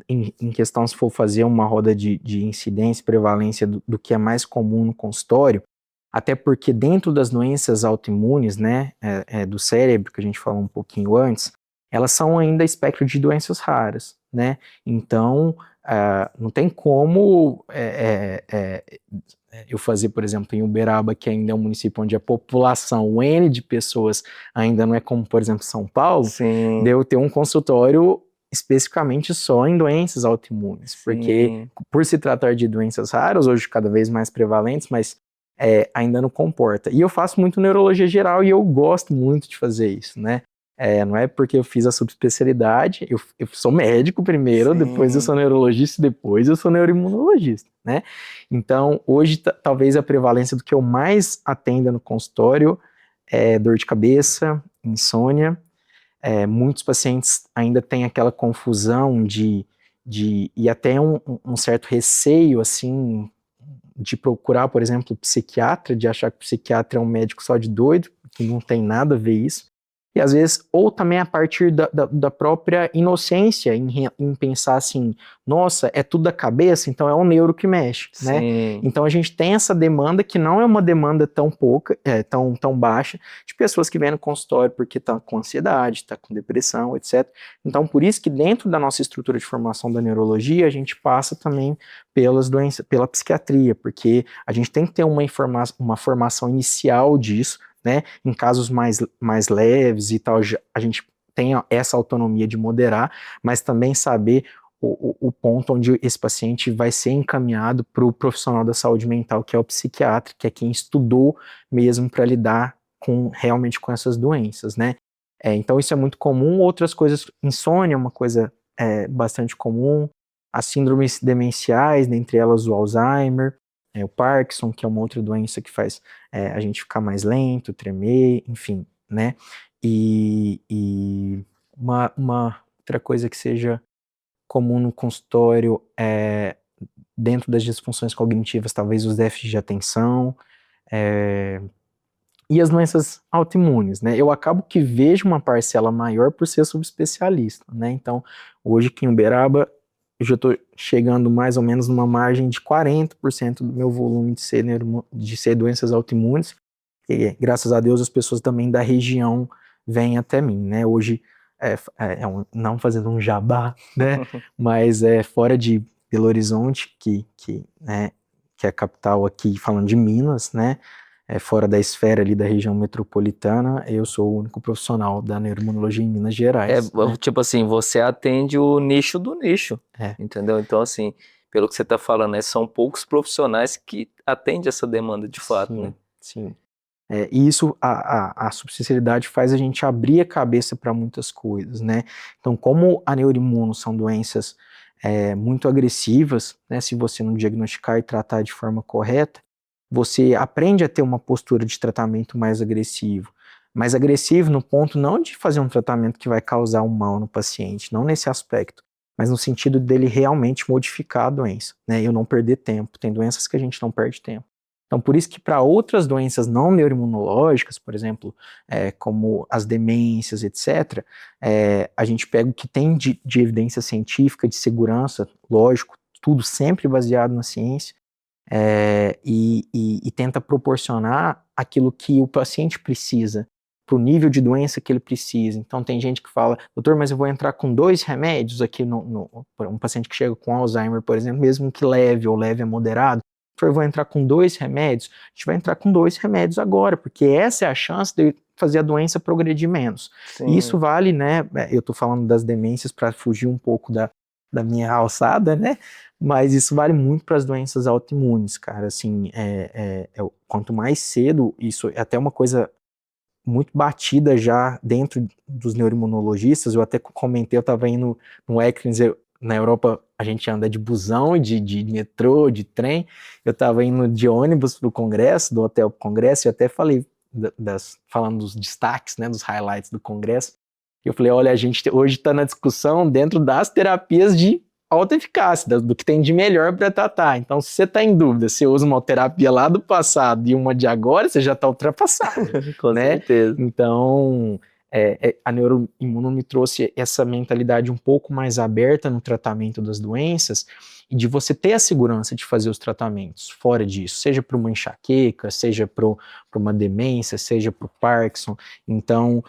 em questão, se for fazer uma roda de incidência e prevalência do que é mais comum no consultório, até porque dentro das doenças autoimunes, né, do cérebro, que a gente falou um pouquinho antes, elas são ainda espectro de doenças raras, né? Então, não tem como eu fazer, por exemplo, em Uberaba, que ainda é um município onde a população, o N de pessoas ainda não é como, por exemplo, São Paulo, de Sim, eu ter um consultório especificamente só em doenças autoimunes, porque sim, por se tratar de doenças raras, hoje cada vez mais prevalentes, mas ainda não comporta. E eu faço muito neurologia geral e eu gosto muito de fazer isso, né? Não é porque eu fiz a subespecialidade, eu sou médico primeiro, depois eu sim. sou neurologista e depois eu sou neuroimunologista, né? Então, hoje, talvez a prevalência do que eu mais atendo no consultório é dor de cabeça, insônia. Muitos pacientes ainda têm aquela confusão e até um certo receio, assim, de procurar, por exemplo, psiquiatra, de achar que o psiquiatra é um médico só de doido, que não tem nada a ver isso. E às vezes, ou também a partir da própria inocência, em pensar assim, nossa, é tudo da cabeça, então é o neuro que mexe, né? Sim, Então a gente tem essa demanda que não é uma demanda tão pouca, tão baixa, de pessoas que vêm no consultório porque tá com ansiedade, tá com depressão, etc. Então por isso que dentro da nossa estrutura de formação da neurologia, a gente passa também pelas doenças, pela psiquiatria, porque a gente tem que ter uma formação inicial disso, né? Em casos mais leves e tal, a gente tem essa autonomia de moderar, mas também saber o ponto onde esse paciente vai ser encaminhado para o profissional da saúde mental, que é o psiquiatra, que é quem estudou mesmo para lidar realmente com essas doenças, né? Então isso é muito comum. Outras coisas, insônia é uma coisa bastante comum, as síndromes demenciais, dentre elas o Alzheimer, o Parkinson, que é uma outra doença que faz a gente ficar mais lento, tremer, enfim, né? E uma outra coisa que seja comum no consultório dentro das disfunções cognitivas, talvez os déficits de atenção, e as doenças autoimunes, né? Eu acabo que vejo uma parcela maior por ser subespecialista, né? Então, hoje aqui em Uberaba, eu já estou chegando mais ou menos numa margem de 40% do meu volume de ser doenças autoimunes, e graças a Deus as pessoas também da região vêm até mim, né? Hoje, não fazendo um jabá, né? Mas fora de Belo Horizonte, né, que é a capital aqui, falando de Minas, né? Fora da esfera ali da região metropolitana, eu sou o único profissional da neuroimunologia em Minas Gerais, né? Tipo assim, você atende o nicho do nicho, É, entendeu? Então, assim, pelo que você está falando, né, são poucos profissionais que atendem essa demanda de fato, né? sim, sim. E isso, a subespecialidade faz a gente abrir a cabeça para muitas coisas, né? Então, como a neuroimuno são doenças muito agressivas, né? Se você não diagnosticar e tratar de forma correta, você aprende a ter uma postura de tratamento mais agressivo no ponto não de fazer um tratamento que vai causar um mal no paciente, não nesse aspecto, mas no sentido dele realmente modificar a doença, né? Eu não perder tempo. Tem doenças que a gente não perde tempo. Então, por isso que para outras doenças não neuroimunológicas, por exemplo, como as demências, etc., a gente pega o que tem de evidência científica, de segurança, lógico, tudo sempre baseado na ciência, e tenta proporcionar aquilo que o paciente precisa, para o nível de doença que ele precisa. Então, tem gente que fala, doutor, mas eu vou entrar com 2 remédios aqui um paciente que chega com Alzheimer, por exemplo, mesmo que leve ou leve a moderado, doutor, eu vou entrar com 2 remédios, a gente vai entrar com 2 remédios agora, porque essa é a chance de fazer a doença progredir menos. E isso Sim, vale, né, eu estou falando das demências para fugir um pouco da minha alçada, né, mas isso vale muito para as doenças autoimunes, cara, assim, quanto mais cedo, isso é até uma coisa muito batida já dentro dos neuroimunologistas, eu até comentei, eu estava indo no ECRIMS, na Europa a gente anda de busão, de metrô, de trem. Eu estava indo de ônibus para o congresso, do hotel para o congresso, e até falei, falando dos destaques, né, dos highlights do congresso. Eu falei, olha, a gente hoje está na discussão dentro das terapias de alta eficácia, do que tem de melhor para tratar. Então, se você está em dúvida, se você usa uma terapia lá do passado e uma de agora, você já está ultrapassado. Com né? certeza. Então, a neuroimuno me trouxe essa mentalidade um pouco mais aberta no tratamento das doenças e de você ter a segurança de fazer os tratamentos fora disso, seja para uma enxaqueca, seja para uma demência, seja para o Parkinson. Então,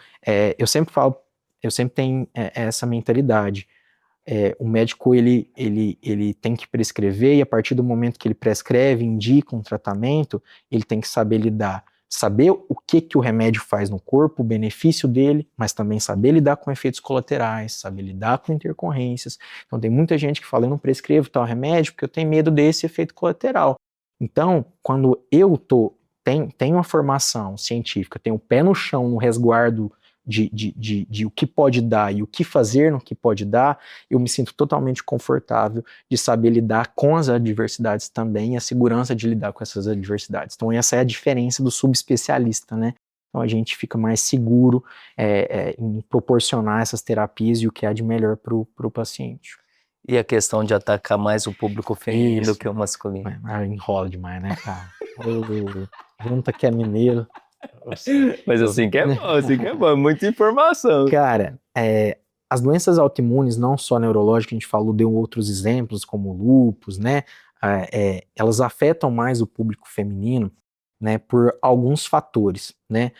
eu sempre falo, eu sempre tenho essa mentalidade. O médico ele tem que prescrever, e a partir do momento que ele prescreve, indica um tratamento, ele tem que saber lidar, saber o que o remédio faz no corpo, o benefício dele, mas também saber lidar com efeitos colaterais, saber lidar com intercorrências. Então tem muita gente que fala, eu não prescrevo tal remédio porque eu tenho medo desse efeito colateral. Então, quando eu tenho uma formação científica, tenho o pé no chão, no resguardo de o que pode dar e o que fazer no que pode dar, eu me sinto totalmente confortável de saber lidar com as adversidades também e a segurança de lidar com essas adversidades. Então essa é a diferença do subespecialista, né? Então a gente fica mais seguro em proporcionar essas terapias e o que há de melhor para o paciente. E a questão de atacar mais o público feminino do que o masculino. Enrola demais, né, cara? Junta que é mineiro. Mas assim que é bom, muita informação. Cara, as doenças autoimunes, não só neurológicas, a gente falou, deu outros exemplos, como o lúpus, né? Elas afetam mais o público feminino, né, por alguns fatores, né?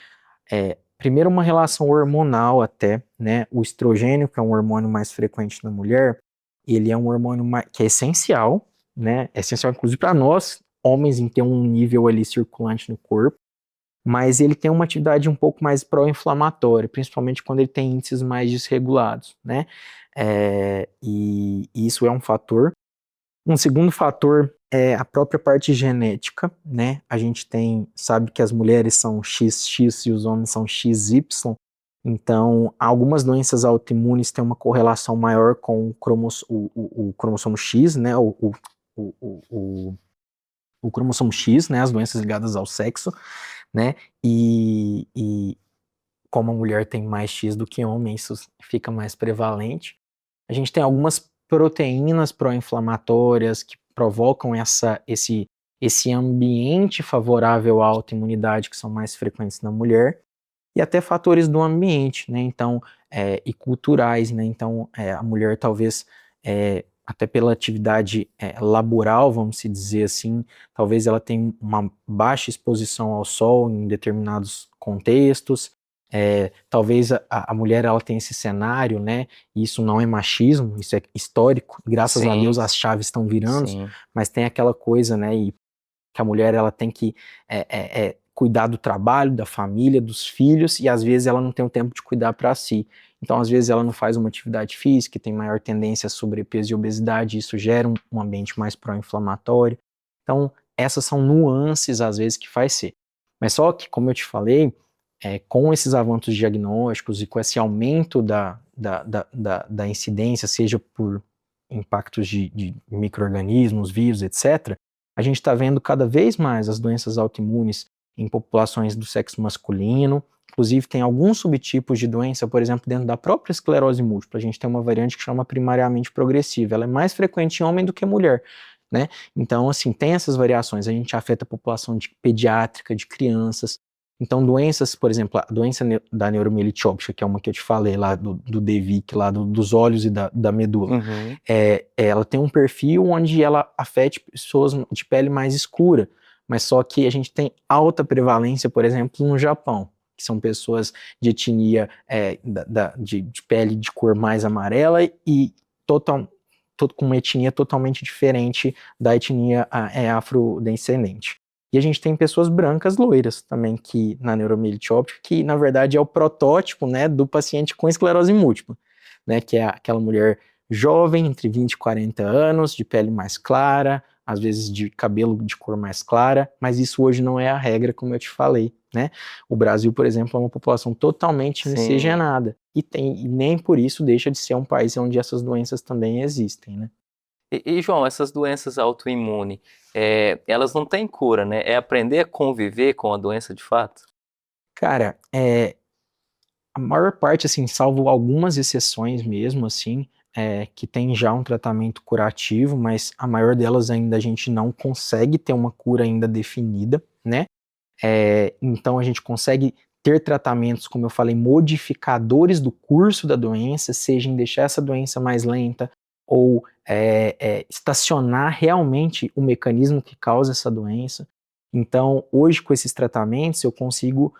Primeiro, uma relação hormonal até, né? O estrogênio, que é um hormônio mais frequente na mulher, ele é um hormônio que é essencial, né? É essencial, inclusive, para nós, homens, em ter um nível ali circulante no corpo, mas ele tem uma atividade um pouco mais pró-inflamatória, principalmente quando ele tem índices mais desregulados, né? E isso é um fator. Um segundo fator é a própria parte genética, né? A gente sabe que as mulheres são XX e os homens são XY, então algumas doenças autoimunes têm uma correlação maior com o cromossomo X, né? O cromossomo X, né? As doenças ligadas ao sexo, né? E como a mulher tem mais X do que homem, isso fica mais prevalente. A gente tem algumas proteínas pró-inflamatórias que provocam esse ambiente favorável à autoimunidade, que são mais frequentes na mulher, e até fatores do ambiente, né? Então, e culturais, né? Então, a mulher talvez, até pela atividade laboral, vamos se dizer assim, talvez ela tenha uma baixa exposição ao sol em determinados contextos. Talvez a mulher ela tenha esse cenário, né? Isso não é machismo, isso é histórico. Graças a Deus as chaves estão virando, mas tem aquela coisa, né? E que a mulher ela tem que cuidar do trabalho, da família, dos filhos, e às vezes ela não tem o tempo de cuidar para si. Então, às vezes ela não faz uma atividade física, tem maior tendência a sobrepeso e obesidade, isso gera um ambiente mais pró-inflamatório. Então, essas são nuances, às vezes, que faz ser. Mas só que, como eu te falei, com esses avanços diagnósticos e com esse aumento da incidência, seja por impactos de micro-organismos, vírus, etc., a gente está vendo cada vez mais as doenças autoimunes em populações do sexo masculino. Inclusive, tem alguns subtipos de doença, por exemplo, dentro da própria esclerose múltipla. A gente tem uma variante que chama primariamente progressiva. Ela é mais frequente em homem do que mulher, né? Então, assim, tem essas variações. A gente afeta a população pediátrica, de crianças. Então, doenças, por exemplo, a doença da neuromielite óptica, que é uma que eu te falei lá do DEVIC, lá dos olhos e da medula, ela tem um perfil onde ela afeta pessoas de pele mais escura, mas só que a gente tem alta prevalência, por exemplo, no Japão, que são pessoas de etnia de pele de cor mais amarela e com uma etnia totalmente diferente da etnia afrodescendente. E a gente tem pessoas brancas loiras também, que na neuromielite óptica, que na verdade é o protótipo, né, do paciente com esclerose múltipla, né, que é aquela mulher jovem, entre 20 e 40 anos, de pele mais clara, às vezes de cabelo de cor mais clara, mas isso hoje não é a regra, como eu te falei, né? O Brasil, por exemplo, é uma população totalmente miscigenada. e nem por isso deixa de ser um país onde essas doenças também existem, né? João, essas doenças autoimunes, elas não têm cura, né? É aprender a conviver com a doença de fato? Cara, a maior parte, assim, salvo algumas exceções mesmo, assim, que tem já um tratamento curativo, mas a maior delas ainda a gente não consegue ter uma cura ainda definida, né? Então a gente consegue ter tratamentos, como eu falei, modificadores do curso da doença, seja em deixar essa doença mais lenta ou estacionar realmente o mecanismo que causa essa doença. Então, hoje com esses tratamentos eu consigo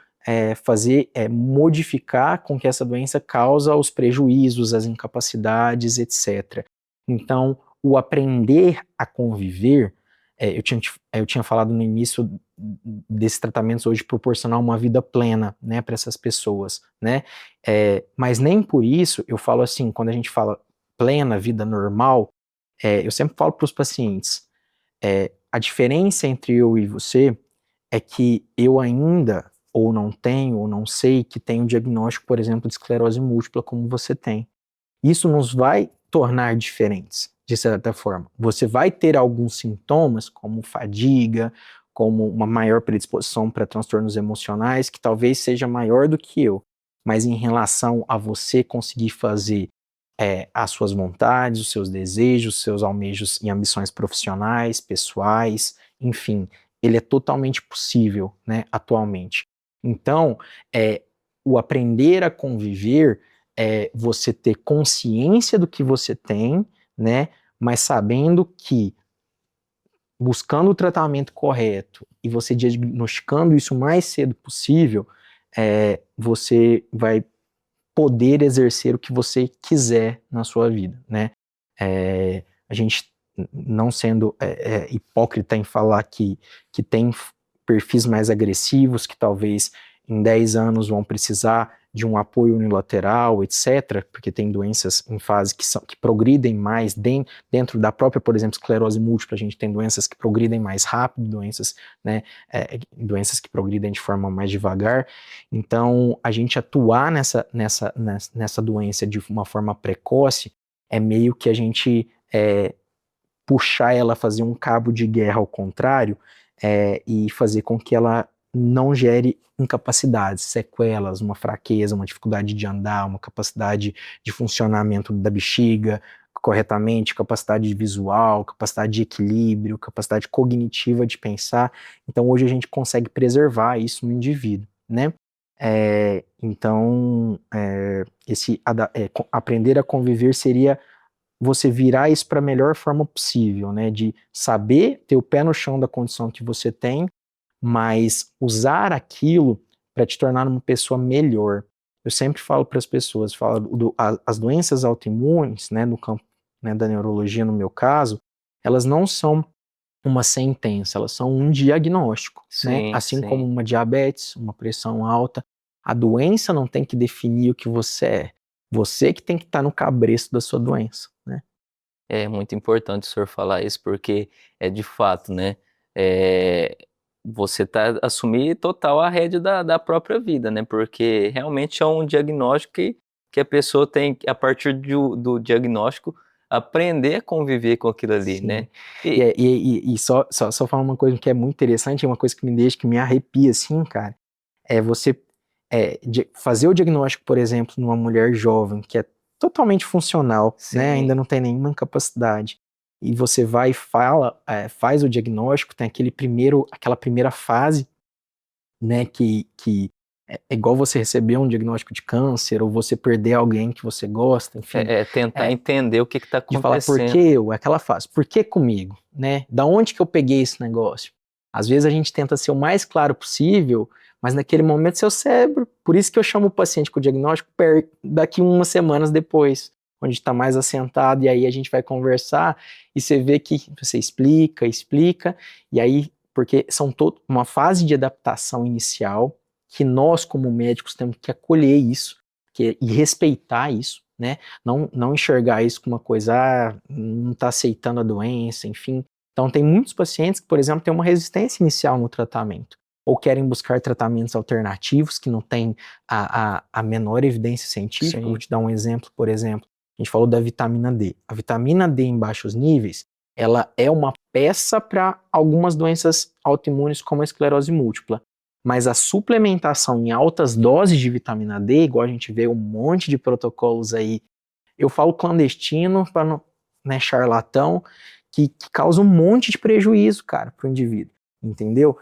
modificar com que essa doença causa os prejuízos, as incapacidades, etc. Então, o aprender a conviver, eu tinha falado no início desses tratamentos hoje proporcionar uma vida plena, né, para essas pessoas, né? Mas nem por isso eu falo assim, quando a gente fala plena, vida normal, eu sempre falo para os pacientes, a diferença entre eu e você é que eu ainda ou não tenho, ou não sei que tenho o diagnóstico, por exemplo, de esclerose múltipla como você tem. Isso nos vai tornar diferentes, de certa forma. Você vai ter alguns sintomas, como fadiga, como uma maior predisposição para transtornos emocionais, que talvez seja maior do que eu. Mas em relação a você conseguir fazer as suas vontades, os seus desejos, os seus almejos e ambições profissionais, pessoais, enfim, ele é totalmente possível, né, atualmente. Então, o aprender a conviver você ter consciência do que você tem, né, mas sabendo que buscando o tratamento correto e você diagnosticando isso o mais cedo possível, você vai poder exercer o que você quiser na sua vida, né? A gente não sendo hipócrita em falar que tem perfis mais agressivos, que talvez em 10 anos vão precisar de um apoio unilateral, etc., porque tem doenças em fase que progridem mais dentro da própria, por exemplo, esclerose múltipla, a gente tem doenças que progridem mais rápido, doenças, né, doenças que progridem de forma mais devagar. Então, a gente atuar nessa doença de uma forma precoce é meio que a gente puxar ela, fazer um cabo de guerra ao contrário, e fazer com que ela não gere incapacidades, sequelas, uma fraqueza, uma dificuldade de andar, uma capacidade de funcionamento da bexiga corretamente, capacidade visual, capacidade de equilíbrio, capacidade cognitiva de pensar. Então hoje a gente consegue preservar isso no indivíduo, né? Então aprender a conviver seria você virar isso para a melhor forma possível, né? De saber ter o pé no chão da condição que você tem, mas usar aquilo para te tornar uma pessoa melhor. Eu sempre falo para as pessoas, as doenças autoimunes, né, no campo, né, da neurologia, no meu caso, elas não são uma sentença, elas são um diagnóstico, né? Sim, Assim como sim. uma diabetes, uma pressão alta, a doença não tem que definir o que você é. Você que tem que estar no cabresto da sua doença, né? É muito importante o senhor falar isso, porque é de fato, né? É, você tá assumir total a rédea da própria vida, né? Porque realmente é um diagnóstico que a pessoa tem, a partir do diagnóstico, aprender a conviver com aquilo ali, Sim. né? E, E só falar uma coisa que é muito interessante, é uma coisa que me deixa, que me arrepia, assim, cara, é você fazer o diagnóstico, por exemplo, numa mulher jovem, que é totalmente funcional, né, sim, ainda não tem nenhuma incapacidade, e você vai e faz o diagnóstico, tem aquela primeira fase, né, que é igual você receber um diagnóstico de câncer, ou você perder alguém que você gosta, enfim, tentar é, entender o que está de falar por que acontecendo. eu, é aquela fase, por que comigo, né? Da onde que eu peguei esse negócio? Às vezes a gente tenta ser o mais claro possível, mas naquele momento seu cérebro, por isso que eu chamo o paciente com o diagnóstico daqui umas semanas depois, onde está mais assentado, e aí a gente vai conversar, e você vê que você explica, e aí, porque são uma fase de adaptação inicial, que nós como médicos temos que acolher isso, e respeitar isso, né? Não enxergar isso como uma coisa, não está aceitando a doença, enfim. Então, tem muitos pacientes que, por exemplo, têm uma resistência inicial no tratamento. ou querem buscar tratamentos alternativos que não têm a menor evidência científica. Sim. Vou te dar um exemplo, por exemplo, a gente falou da vitamina D. A vitamina D em baixos níveis, ela é uma peça para algumas doenças autoimunes como a esclerose múltipla, mas a suplementação em altas doses de vitamina D, igual a gente vê um monte de protocolos aí, eu falo clandestino para não, né, charlatão, que causa um monte de prejuízo, cara, para o indivíduo, entendeu?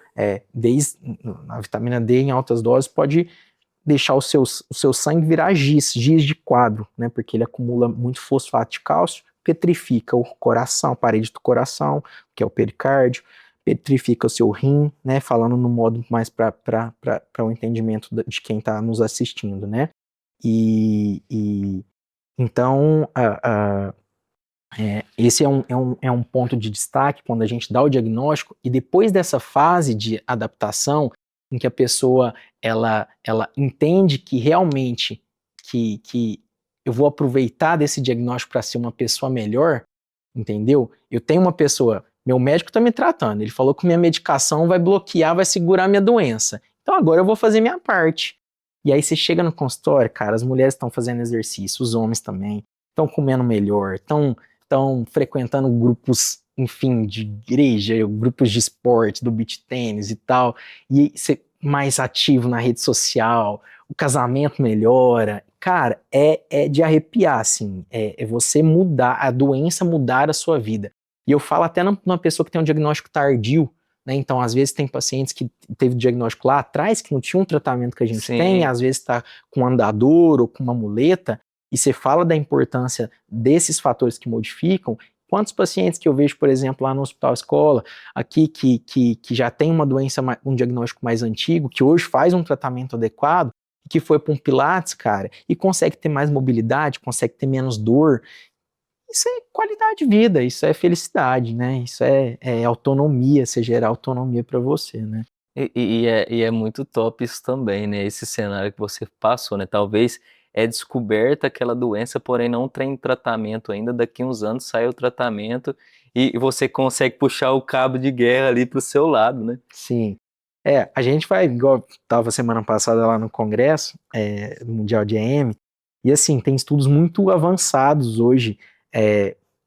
A vitamina D em altas doses pode deixar o seu sangue virar giz de quadro, né, porque ele acumula muito fosfato de cálcio, petrifica o coração, a parede do coração, que é o pericárdio, petrifica o seu rim, né, falando no modo mais para o entendimento de quem está nos assistindo, né, então, esse é um ponto de destaque quando a gente dá o diagnóstico, e depois dessa fase de adaptação, em que a pessoa ela entende que realmente que eu vou aproveitar desse diagnóstico para ser uma pessoa melhor, entendeu? Eu tenho uma pessoa, meu médico está me tratando, ele falou que minha medicação vai bloquear, vai segurar minha doença. Então agora eu vou fazer minha parte. E aí você chega no consultório, cara, as mulheres estão fazendo exercício, os homens também, estão comendo melhor, estão frequentando grupos, enfim, de igreja, grupos de esporte, do beach tênis e tal, e ser mais ativo na rede social, o casamento melhora. Cara, é de arrepiar, assim, é você mudar, a doença mudar a sua vida. E eu falo até numa pessoa que tem um diagnóstico tardio, né? Então, às vezes tem pacientes que teve diagnóstico lá atrás, que não tinha um tratamento que a gente tem, às vezes está com um andador ou com uma muleta, e você fala da importância desses fatores que modificam. Quantos pacientes que eu vejo, por exemplo, lá no Hospital Escola, aqui que já tem uma doença, um diagnóstico mais antigo, que hoje faz um tratamento adequado, que foi para um Pilates, cara, e consegue ter mais mobilidade, consegue ter menos dor. Isso é qualidade de vida, isso é felicidade, né? Isso é autonomia, você gerar autonomia para você, né? E é muito top isso também, né? Esse cenário que você passou, né? Talvez é descoberta aquela doença, porém não tem tratamento ainda. Daqui uns anos sai o tratamento e você consegue puxar o cabo de guerra ali pro seu lado, né? Sim. A gente vai, igual estava semana passada lá no Congresso Mundial de EM, e assim, tem estudos muito avançados hoje,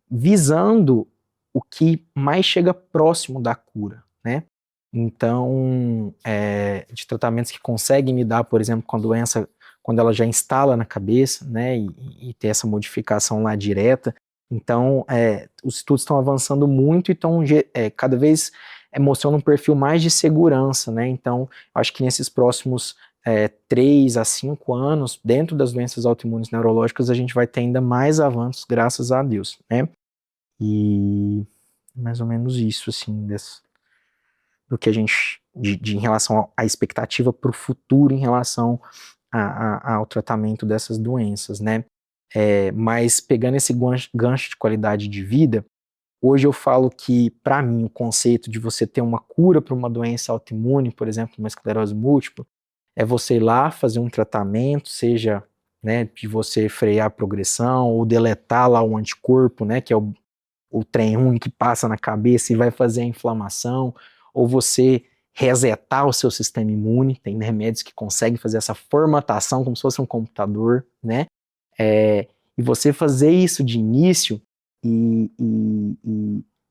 visando o que mais chega próximo da cura, né? Então, de tratamentos que conseguem lidar, por exemplo, com a doença, quando ela já instala na cabeça, né, e ter essa modificação lá direta. Então, os estudos estão avançando muito e estão cada vez mostrando um perfil mais de segurança, né? Então, acho que nesses próximos 3 a 5 anos, dentro das doenças autoimunes neurológicas, a gente vai ter ainda mais avanços, graças a Deus, né? E mais ou menos isso, assim, do que a gente, em relação à expectativa para o futuro em relação ao tratamento dessas doenças, né? Mas pegando esse gancho de qualidade de vida, hoje eu falo que, para mim, o conceito de você ter uma cura para uma doença autoimune, por exemplo, uma esclerose múltipla, é você ir lá fazer um tratamento, seja, né, de você frear a progressão ou deletar lá o anticorpo, né, que é o trem ruim que passa na cabeça e vai fazer a inflamação, ou você resetar o seu sistema imune. Tem remédios que conseguem fazer essa formatação como se fosse um computador, né? E você fazer isso de início e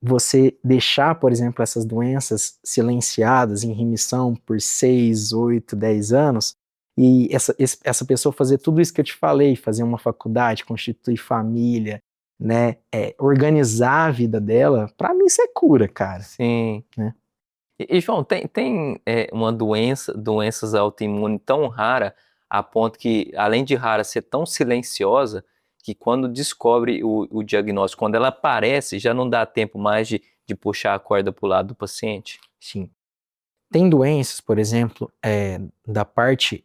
você deixar, por exemplo, essas doenças silenciadas em remissão por 6, 8, 10 anos, e essa pessoa fazer tudo isso que eu te falei, fazer uma faculdade, constituir família, né, organizar a vida dela, pra mim isso é cura, cara. Sim. Né? E João, tem uma doenças autoimunes tão rara, a ponto que, além de rara, ser tão silenciosa, que quando descobre o diagnóstico, quando ela aparece, já não dá tempo mais de puxar a corda para o lado do paciente? Sim. Tem doenças, por exemplo, da parte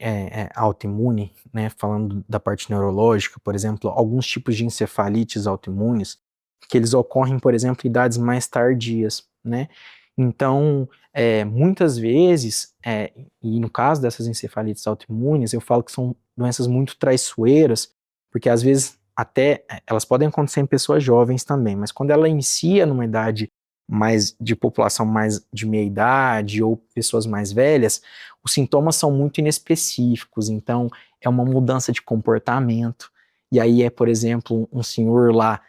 autoimune, né, falando da parte neurológica, por exemplo, alguns tipos de encefalites autoimunes, que eles ocorrem, por exemplo, em idades mais tardias, né? Então, muitas vezes, e no caso dessas encefalites autoimunes, eu falo que são doenças muito traiçoeiras, porque às vezes até elas podem acontecer em pessoas jovens também, mas quando ela inicia numa idade mais de população mais de meia idade ou pessoas mais velhas, os sintomas são muito inespecíficos, então é uma mudança de comportamento, e aí é, por exemplo, um senhor lá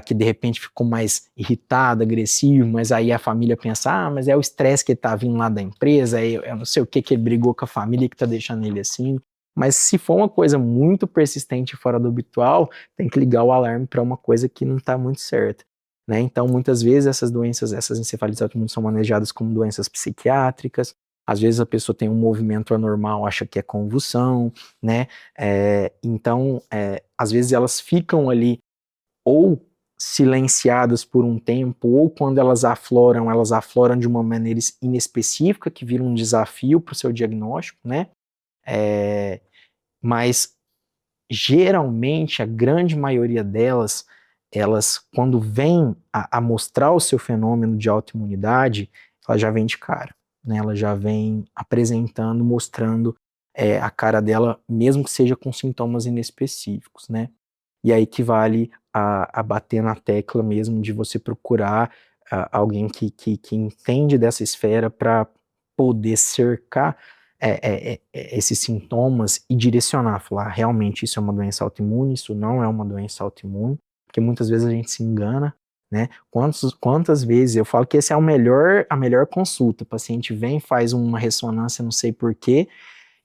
que de repente ficou mais irritado, agressivo, mas aí a família pensa, mas é o estresse que ele tá vindo lá da empresa, eu não sei o que ele brigou com a família que tá deixando ele assim, mas se for uma coisa muito persistente fora do habitual, tem que ligar o alarme para uma coisa que não está muito certa, né? Então, muitas vezes essas doenças, essas encefalites autoimunes são manejadas como doenças psiquiátricas. Às vezes a pessoa tem um movimento anormal, acha que é convulsão, né? Então, às vezes elas ficam ali ou silenciadas por um tempo, ou quando elas afloram de uma maneira inespecífica, que vira um desafio para o seu diagnóstico, né? Mas geralmente a grande maioria delas, elas quando vêm a mostrar o seu fenômeno de autoimunidade, ela já vem de cara, né? Ela já vem apresentando, mostrando a cara dela, mesmo que seja com sintomas inespecíficos, né? E aí que vale a bater na tecla mesmo de você procurar alguém que entende dessa esfera para poder cercar esses sintomas e direcionar, falar, realmente isso é uma doença autoimune, isso não é uma doença autoimune, porque muitas vezes a gente se engana, né? Quantas vezes eu falo que essa é a melhor consulta, o paciente vem, faz uma ressonância, não sei porquê,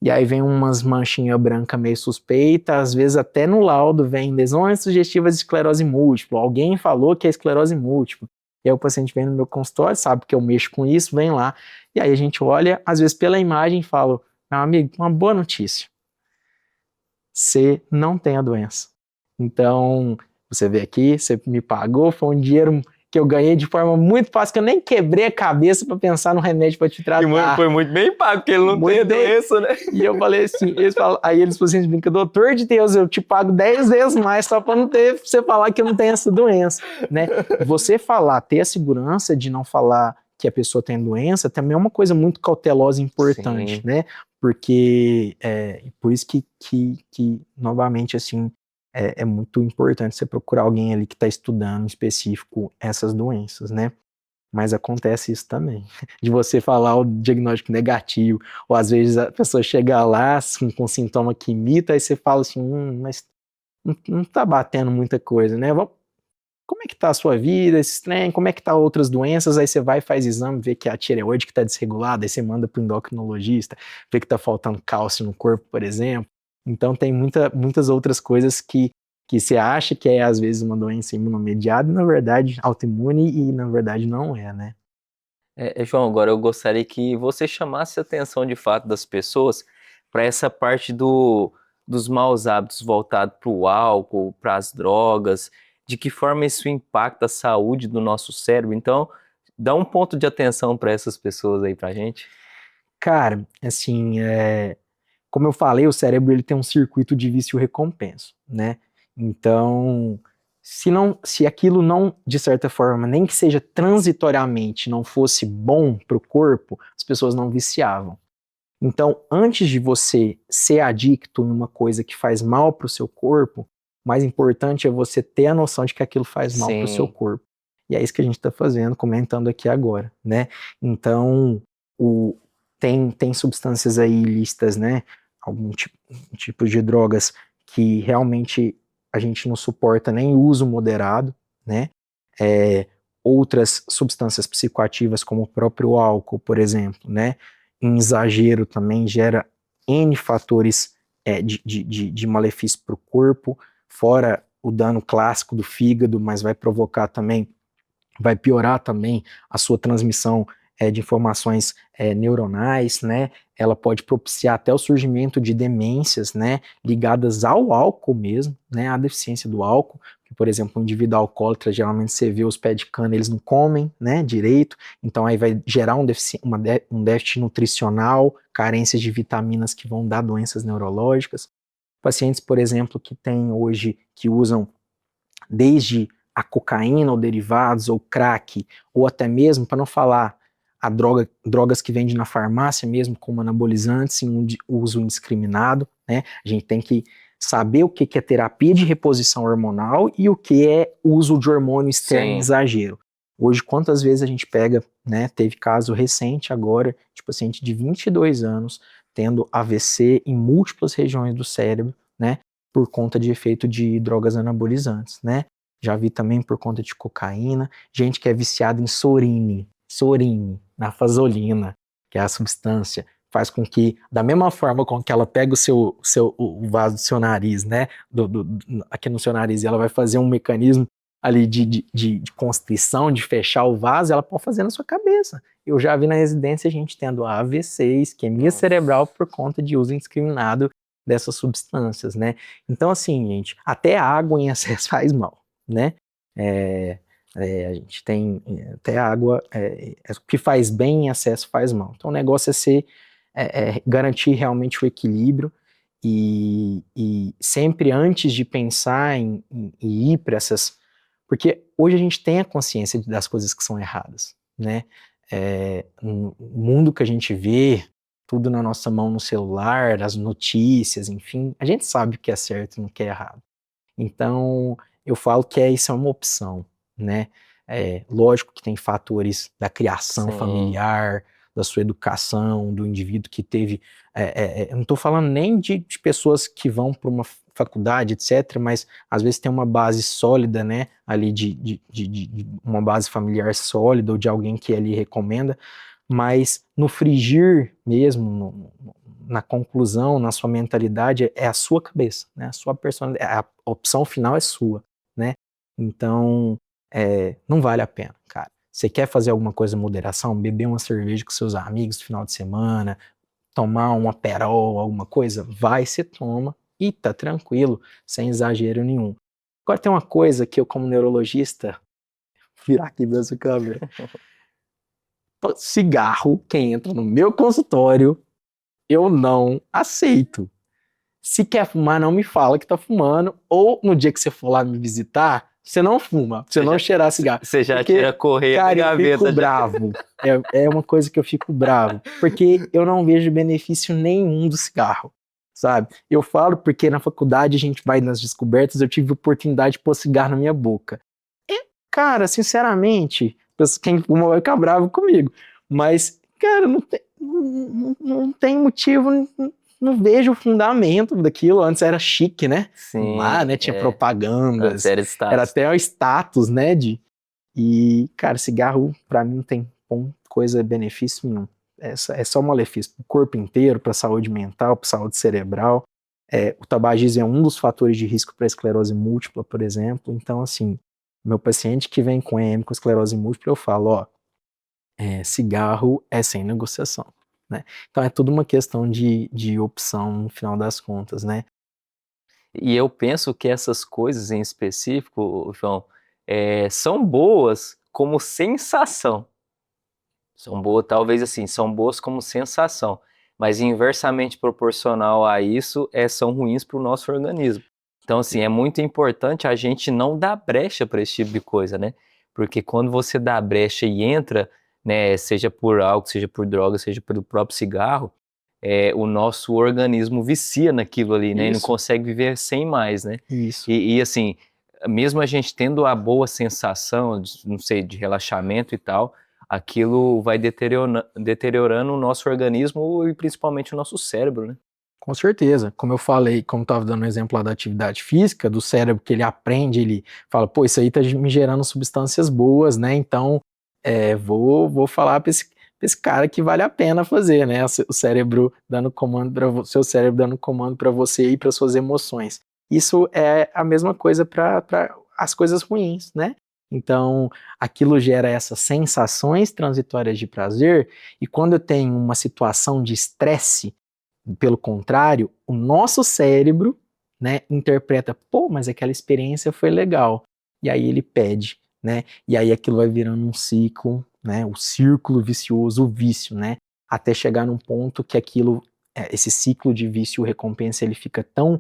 e aí vem umas manchinhas brancas meio suspeitas, às vezes até no laudo vem lesões sugestivas de esclerose múltipla, alguém falou que é esclerose múltipla, e aí o paciente vem no meu consultório, sabe que eu mexo com isso, vem lá, e aí a gente olha, às vezes pela imagem e fala, meu amigo, uma boa notícia, você não tem a doença. Então, você vê aqui, você me pagou, foi um dinheiro que eu ganhei de forma muito fácil, que eu nem quebrei a cabeça para pensar no remédio para te tratar. Foi muito bem pago, porque ele não tem a doença, né? E eu falei assim, aí eles falaram assim, doutor de Deus, eu te pago 10 vezes mais só para não ter, você falar que eu não tenho essa doença, né? Você falar, ter a segurança de não falar que a pessoa tem doença, também é uma coisa muito cautelosa e importante, Sim. né? Porque, por isso que novamente, assim, é muito importante você procurar alguém ali que está estudando em específico essas doenças, né? Mas acontece isso também, de você falar o diagnóstico negativo, ou às vezes a pessoa chega lá assim, com sintoma que imita, aí você fala assim, mas não tá batendo muita coisa, né? Como é que tá a sua vida, esse trem, como é que tá outras doenças, aí você vai, faz exame, vê que a tireoide que tá desregulada, aí você manda pro endocrinologista, vê que tá faltando cálcio no corpo, por exemplo. Então tem muitas outras coisas que você acha que é às vezes uma doença imunomediada, e na verdade autoimune, e na verdade não é, né? João, agora eu gostaria que você chamasse a atenção de fato das pessoas para essa parte dos maus hábitos voltados para o álcool, para as drogas, de que forma isso impacta a saúde do nosso cérebro. Então, dá um ponto de atenção para essas pessoas aí para a gente. Cara, assim, como eu falei, o cérebro ele tem um circuito de vício e recompensa, né? Então, se aquilo não, de certa forma, nem que seja transitoriamente, não fosse bom para o corpo, as pessoas não viciavam. Então, antes de você ser adicto em uma coisa que faz mal para o seu corpo, o mais importante é você ter a noção de que aquilo faz mal para o seu Sim. corpo. E é isso que a gente está fazendo, comentando aqui agora, né? Então, tem substâncias aí listas, né? Algum tipo de drogas que realmente a gente não suporta nem uso moderado, né? Outras substâncias psicoativas, como o próprio álcool, por exemplo, né? Em exagero também gera N fatores de malefício para o corpo, fora o dano clássico do fígado, mas vai provocar também, vai piorar também a sua transmissão de informações neuronais, né? Ela pode propiciar até o surgimento de demências, né? Ligadas ao álcool mesmo, né? À deficiência do álcool. Por exemplo, um indivíduo alcoólatra, geralmente você vê os pés de cana, eles não comem, né? Direito. Então aí vai gerar um déficit nutricional, carências de vitaminas que vão dar doenças neurológicas. Pacientes, por exemplo, que têm hoje, que usam desde a cocaína ou derivados, ou crack, ou até mesmo, para não falar drogas que vendem na farmácia mesmo, como anabolizantes, em uso indiscriminado, né? A gente tem que saber o que é terapia de reposição hormonal e o que é uso de hormônio externo em exagero. Hoje, quantas vezes a gente pega, né, teve caso recente agora, de paciente de 22 anos, tendo AVC em múltiplas regiões do cérebro, né, por conta de efeito de drogas anabolizantes, né. Já vi também por conta de cocaína, gente que é viciada em sorine, nafazolina, que é a substância, faz com que, da mesma forma com que ela pega o vaso do seu nariz, né, aqui no seu nariz, e ela vai fazer um mecanismo ali de constrição, de fechar o vaso, ela pode fazer na sua cabeça. Eu já vi na residência a gente tendo AVC, isquemia cerebral, por conta de uso indiscriminado dessas substâncias, né? Então, assim, gente, até água em excesso faz mal, né? A gente tem até água, o que faz bem em excesso faz mal. Então, o negócio é garantir realmente o equilíbrio e sempre antes de pensar em ir para essas. Porque hoje a gente tem a consciência das coisas que são erradas, né? O mundo que a gente vê, tudo na nossa mão no celular, as notícias, enfim, a gente sabe o que é certo e o que é errado. Então, eu falo que isso é uma opção, né? Lógico que tem fatores da criação Sim. familiar, da sua educação, do indivíduo que teve. Eu não estou falando nem de pessoas que vão para uma faculdade, etc., mas às vezes tem uma base sólida, né? Ali de uma base familiar sólida, ou de alguém que ali recomenda, mas no frigir mesmo, na conclusão, na sua mentalidade, é a sua cabeça, né? A sua personalidade, a opção final é sua, né? Então, não vale a pena, cara. Você quer fazer alguma coisa em moderação, beber uma cerveja com seus amigos no final de semana, tomar um Aperol, alguma coisa, vai, você toma e tá tranquilo, sem exagero nenhum. Agora tem uma coisa que eu, como neurologista, virar aqui nessa câmera, cigarro, quem entra no meu consultório, eu não aceito. Se quer fumar, não me fala que tá fumando, ou no dia que você for lá me visitar, você não fuma, você não cheirar cigarro. Você já Porque, tira a correia da cara, eu gaveta. fico bravo. É uma coisa que eu fico bravo, porque eu não vejo benefício nenhum do cigarro, sabe? Eu falo porque na faculdade a gente vai nas descobertas, eu tive a oportunidade de pôr cigarro na minha boca. Cara, sinceramente, quem fuma vai ficar bravo comigo, mas, cara, não tem motivo, não vejo o fundamento daquilo. Antes era chique, né? Sim, Lá, né? Tinha propagandas, era status. era até o status, né? E, cara, cigarro pra mim não tem coisa, benefício nenhum. É só malefício pro corpo inteiro, pra saúde mental, pra saúde cerebral. O tabagismo é um dos fatores de risco para esclerose múltipla, por exemplo. Então, assim, meu paciente que vem com EM, com esclerose múltipla, eu falo, ó, cigarro é sem negociação, né? Então é tudo uma questão de opção no final das contas, né? E eu penso que essas coisas em específico, João, são boas como sensação. São boas, talvez assim, são boas como sensação, mas inversamente proporcional a isso, são ruins para o nosso organismo. Então, assim, é muito importante a gente não dar brecha para esse tipo de coisa, né? Porque quando você dá brecha e entra, né, seja por álcool, seja por droga, seja pelo próprio cigarro, o nosso organismo vicia naquilo ali, né? E não consegue viver sem mais, né? Isso. E assim, mesmo a gente tendo a boa sensação, não sei, de relaxamento e tal, aquilo vai deteriorando o nosso organismo e principalmente o nosso cérebro, né? Com certeza. Como eu falei, como estava dando o exemplo lá da atividade física, do cérebro que ele aprende, ele fala, pô, isso aí tá me gerando substâncias boas, né? Então, vou falar para esse cara que vale a pena fazer, né? O cérebro dando comando para você, seu cérebro dando comando para você e para suas emoções. Isso é a mesma coisa para as coisas ruins, né? Então, aquilo gera essas sensações transitórias de prazer, e quando eu tenho uma situação de estresse, pelo contrário, o nosso cérebro, né, interpreta, pô, mas aquela experiência foi legal. E aí ele pede, né? E aí aquilo vai virando um ciclo, né? O círculo vicioso, o vício, né? Até chegar num ponto que aquilo, esse ciclo de vício recompensa, ele fica tão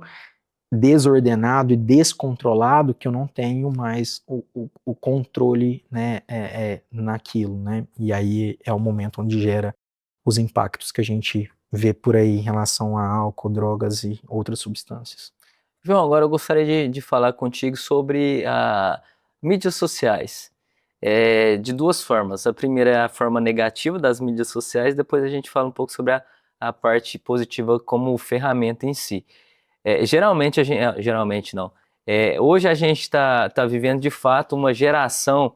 desordenado e descontrolado que eu não tenho mais o controle, né, naquilo, né? E aí é o momento onde gera os impactos que a gente vê por aí em relação a álcool, drogas e outras substâncias. João, agora eu gostaria de falar contigo sobre mídias sociais. de duas formas. A primeira é a forma negativa das mídias sociais, depois a gente fala um pouco sobre a parte positiva como ferramenta em si. Geralmente não. Hoje a gente está vivendo de fato uma geração,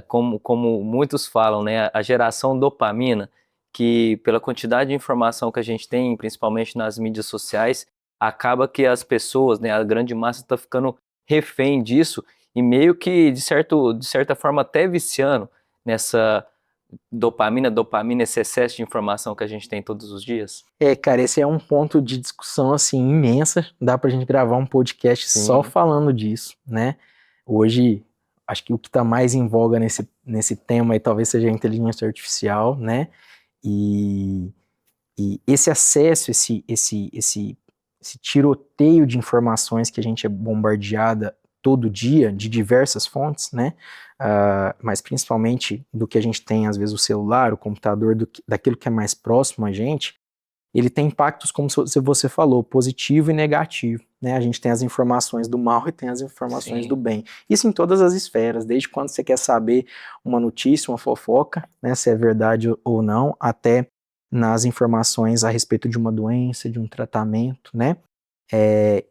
como muitos falam, né, a geração dopamina, que pela quantidade de informação que a gente tem, principalmente nas mídias sociais, acaba que as pessoas, né, a grande massa está ficando refém disso e meio que, de certa forma, até viciando nessa dopamina, esse excesso de informação que a gente tem todos os dias. Cara, esse é um ponto de discussão, assim, imensa. Dá pra gente gravar um podcast só Sim. falando disso, né? Hoje, acho que o que tá mais em voga nesse tema aí talvez seja a inteligência artificial, né? E, e esse acesso, esse tiroteio de informações que a gente é bombardeada todo dia, de diversas fontes, né? Mas principalmente do que a gente tem, às vezes, o celular, o computador, daquilo que é mais próximo a gente, ele tem impactos, como você falou, positivo e negativo, né? A gente tem as informações do mal e tem as informações Sim. do bem. Isso em todas as esferas, desde quando você quer saber uma notícia, uma fofoca, né, se é verdade ou não, até nas informações a respeito de uma doença, de um tratamento, né?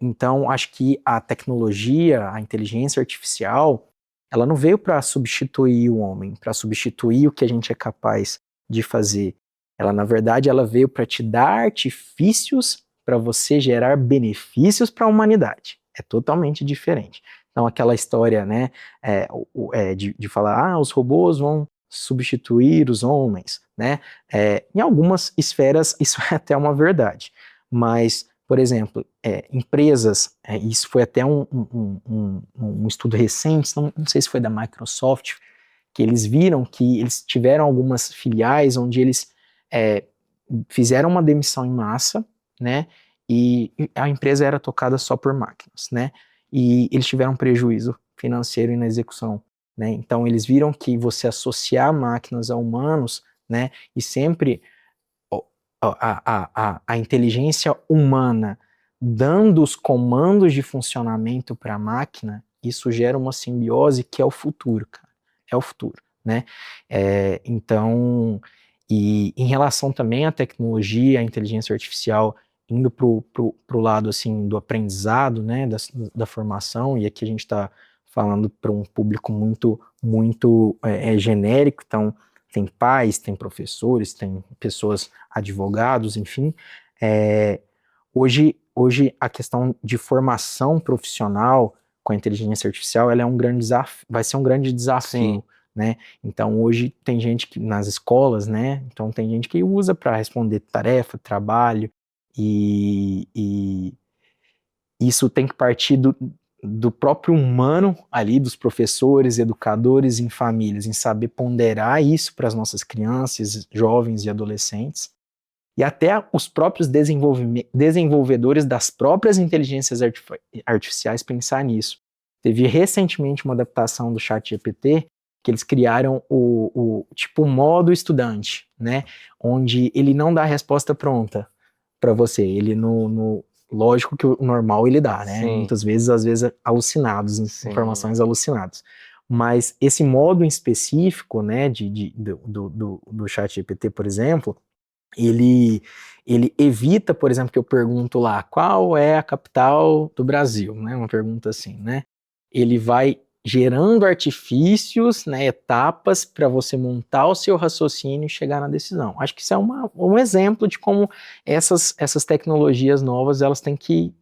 Então, acho que a tecnologia, a inteligência artificial, ela não veio para substituir o homem, para substituir o que a gente é capaz de fazer. Ela, na verdade, ela veio para te dar artifícios para você gerar benefícios para a humanidade. É totalmente diferente. Então, aquela história, né, de falar, os robôs vão substituir os homens, né? Em algumas esferas isso é até uma verdade, mas, por exemplo, empresas, isso foi até um estudo recente, não sei se foi da Microsoft, que eles viram que eles tiveram algumas filiais onde eles fizeram uma demissão em massa, né? E a empresa era tocada só por máquinas, né? E eles tiveram prejuízo financeiro e na execução, né? Então eles viram que você associar máquinas a humanos, né? E sempre a inteligência humana dando os comandos de funcionamento para a máquina, isso gera uma simbiose que é o futuro, cara. É o futuro, né? Então, e em relação também à tecnologia, à inteligência artificial, indo pro lado, assim, do aprendizado, né, da formação, e aqui a gente está falando para um público muito genérico, então tem pais, tem professores, tem pessoas, advogados, enfim. Hoje a questão de formação profissional com a inteligência artificial, ela é um grande desafio, vai ser um grande desafio, Sim. né? Então hoje tem gente que nas escolas, né? Então tem gente que usa para responder tarefa, trabalho, e isso tem que partir do próprio humano ali, dos professores, educadores em famílias, em saber ponderar isso para as nossas crianças, jovens e adolescentes, e até os próprios desenvolvedores das próprias inteligências artificiais pensar nisso. Teve recentemente uma adaptação do ChatGPT, que eles criaram o tipo modo estudante, né? Onde ele não dá a resposta pronta para você, ele lógico que o normal ele dá, né? Sim. Muitas vezes, às vezes, alucinados, Sim. informações alucinadas. Mas esse modo em específico, né, do ChatGPT, por exemplo, ele evita, por exemplo, que eu pergunto lá, qual é a capital do Brasil, né? Uma pergunta assim, né? Ele vai gerando artifícios, né, etapas para você montar o seu raciocínio e chegar na decisão. Acho que isso é um exemplo de como essas tecnologias novas, elas têm que